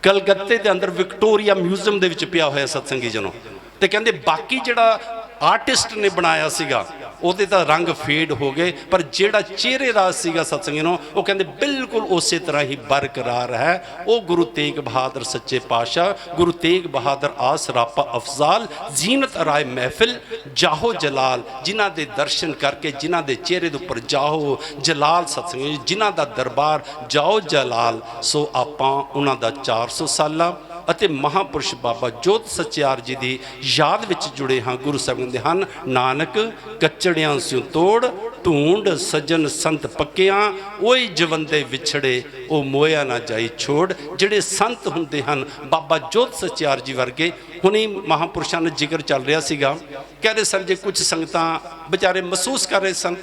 ਕਲਕੱਤੇ ਦੇ ਅੰਦਰ ਵਿਕਟੋਰੀਆ ਮਿਊਜ਼ੀਅਮ ਦੇ ਵਿੱਚ ਪਿਆ ਹੋਇਆ। ਸਤਸੰਗੀ ਜਨੋ, ਤੇ ਕਹਿੰਦੇ ਬਾਕੀ ਜਿਹੜਾ ਆਰਟਿਸਟ ਨੇ ਬਣਾਇਆ ਸੀਗਾ ਉਹਦੇ ਤਾਂ ਰੰਗ ਫੇਡ ਹੋ ਗਏ, ਪਰ ਜਿਹੜਾ ਚਿਹਰੇ ਦਾ ਸੀਗਾ ਸਤਸੰਗੀ ਨੂੰ ਉਹ ਕਹਿੰਦੇ ਬਿਲਕੁਲ ਉਸੇ ਤਰ੍ਹਾਂ ਹੀ ਬਰਕਰਾਰ ਹੈ। ਉਹ ਗੁਰੂ ਤੇਗ ਬਹਾਦਰ ਸੱਚੇ ਪਾਤਸ਼ਾਹ, ਗੁਰੂ ਤੇਗ ਬਹਾਦਰ ਆਸ ਰਾਪਾ ਅਫਜ਼ਾਲ ਜ਼ੀਨਤ ਰਾਏ ਮਹਿਫਿਲ ਜਾਹੋ ਜਲਾਲ, ਜਿਨ੍ਹਾਂ ਦੇ ਦਰਸ਼ਨ ਕਰਕੇ ਜਿਨ੍ਹਾਂ ਦੇ ਚਿਹਰੇ ਦੇ ਉੱਪਰ ਜਾਹੋ ਜਲਾਲ ਸਤਸੰਗੀ, ਜਿਨ੍ਹਾਂ ਦਾ ਦਰਬਾਰ ਜਾਓ ਜਲਾਲ। ਸੋ ਆਪਾਂ ਉਹਨਾਂ ਦਾ 400 ਸਾਲਾ ਅਤੇ ਮਹਾਂਪੁਰਸ਼ ਬਾਬਾ ਜੋਤ ਸੱਚਿਆਰ ਜੀ ਦੀ ਯਾਦ ਵਿੱਚ ਜੁੜੇ ਹਾਂ। ਗੁਰੂ ਸਾਹਿਬ ਕਹਿੰਦੇ ਹਨ ਨਾਨਕ ਕੱਚੜਿਆਂ ਸਿਉ ਤੋੜ, ਢੂੰਡ ਸੱਜਣ ਸੰਤ ਪੱਕਿਆਂ, ਉਹੀ ਜਵੰਦੇ ਵਿਛੜੇ ਉਹ ਮੋਇਆ ਨਾ ਜਾਈ ਛੋੜ। ਜਿਹੜੇ ਸੰਤ ਹੁੰਦੇ ਹਨ ਬਾਬਾ ਜੋਤ ਸੱਚਿਆਰ ਜੀ ਵਰਗੇ, ਹੁਣੇ ਮਹਾਂਪੁਰਸ਼ਾਂ ਦਾ ਜ਼ਿਕਰ ਚੱਲ ਰਿਹਾ ਸੀਗਾ, ਕਹਿ ਰਹੇ ਸਨ ਜੇ ਕੁਝ ਸੰਗਤਾਂ ਵਿਚਾਰੇ ਮਹਿਸੂਸ ਕਰ ਰਹੇ ਸਨ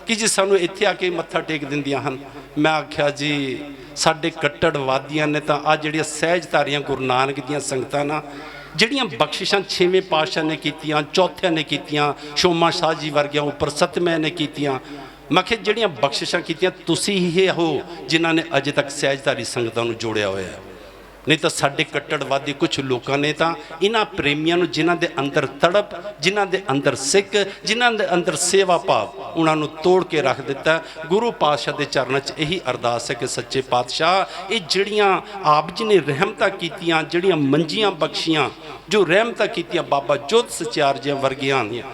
ਕਿ ਜੀ ਸਾਨੂੰ ਇੱਥੇ ਆ ਕੇ ਮੱਥਾ ਟੇਕ ਦਿੰਦੀਆਂ ਹਨ। ਮੈਂ ਆਖਿਆ ਜੀ ਸਾਡੇ ਕੱਟੜਵਾਦੀਆਂ ਨੇ ਤਾਂ ਆ ਜਿਹੜੀਆਂ ਸਹਿਜਧਾਰੀਆਂ ਗੁਰੂ ਨਾਨਕ ਦੀਆਂ ਸੰਗਤਾਂ ਨਾ, ਜਿਹੜੀਆਂ ਬਖਸ਼ਿਸ਼ਾਂ ਛੇਵੇਂ ਪਾਤਸ਼ਾਹ ਨੇ ਕੀਤੀਆਂ, ਚੌਥਿਆਂ ਨੇ ਕੀਤੀਆਂ, ਸ਼ੋਮਾ ਸ਼ਾਹ ਜੀ ਵਰਗਿਆਂ ਉੱਪਰ ਸਤਮੇ ਨੇ ਕੀਤੀਆਂ, मैं कि ਜਿਹੜੀਆਂ ਬਖਸ਼ਿਸ਼ਾਂ ਕੀਤੀਆਂ ਤੁਸੀਂ ਹੀ ਹੋ ਜਿਨ੍ਹਾਂ ਨੇ ਅਜੇ ਤੱਕ ਸਹਿਜਧਾਰੀ ਸੰਗਤਾਂ ਨੂੰ ਜੋੜਿਆ ਹੋਇਆ ਹੈ। नहीं तो साढ़े कट्टड़वादी कुछ लोगों ने तो इन्हां प्रेमियों नूं जिन्हां दे अंदर तड़प, जिन्हां दे अंदर सिक, जिन्हां दे अंदर सेवा भाव उन्होंने तोड़ के रख दिता। गुरु पातशाह के चरणों च यही अरदास है कि सच्चे पातशाह ये जड़ियाँ आप जी ने रहमतां कीतियां, जड़ियाँ मंजियां बख्शियां, जो रहमतां कीतियां बाबा जोत सचियार जी वर्गियां ने,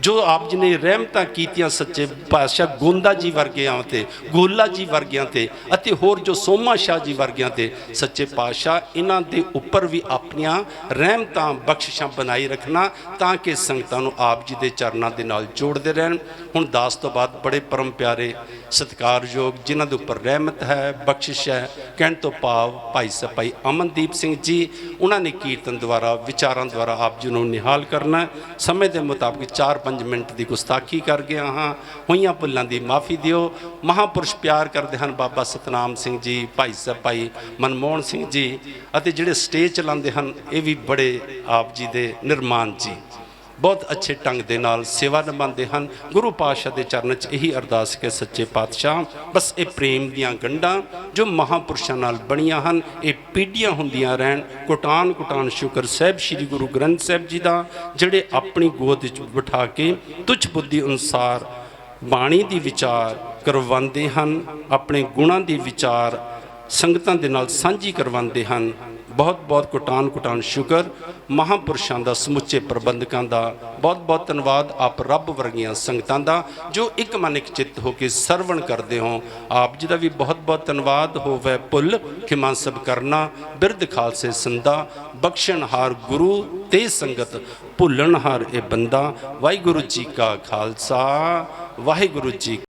जो आप जी ने रहमतां कीतियां सच्चे पातशाह गोंदा जी वर्गियां ते, गोला जी वर्गियां ते अते होर जो सोमा शाह जी वर्गियां ते सच्चे पातशाह इन्हां दे उपर भी अपनियां रहमतां बख्शिशां बनाई रखना ताकि संगतां नूं आप जी दे चरनां दे नाल जोड़दे रहन। हुण दास तो बाद बड़े परम प्यारे सत्कारयोग जिन्हां दे उपर रहमत है, बख्शिश है, कहण तो भाव भाई सपाई अमनदीप सिंह जी, उन्हां ने कीर्तन द्वारा विचारां द्वारा आप जी नूं निहाल करना। समय के मुताबिक 4-5 मिनट की गुस्ताखी कर गया हाँ, होइयां भुल्लां दी माफ़ी दिओ। महापुरुष प्यार करते हैं बाबा सतनाम सिंह जी, भाई साहब भाई मनमोहन सिंह जी अते जिहड़े स्टेज चलाते हैं ये भी बड़े आप जी दे निर्माण जी बहुत अच्छे ढंग के नाल सेवा निभाते हैं। गुरु पातशाह के चरण च यही अरदास के सच्चे पातशाह बस ये प्रेम दियां गंढां जो महापुरुषों नाल बणियां हन ये पीढ़ियां हुंदियां रहन। कुटान कुटान शुक्र साहिब श्री गुरु ग्रंथ साहिब जी का जिहड़े अपनी गोद च बिठा के तुच्छ बुद्धि अनुसार बाणी दी विचार करवाते हैं, अपने गुणां दी विचार संगतां दे नाल सांझी करवाते हैं। बहुत बहुत कुटान कुटान शुक्र महापुरुषों का समुचे प्रबंधकों का बहुत बहुत धन्यवाद। आप रब वर्गियां संगतां का जो एक मन एक चित्त होकर सरवण करते हो आप जी का भी बहुत बहुत धन्यवाद। होवे भुल खिमा सब करना बिरद खालसे संदा बख्शणहार गुरु ते संगत भुलणहार ए बंदा। वाहिगुरु जी का खालसा वाहिगुरु जी।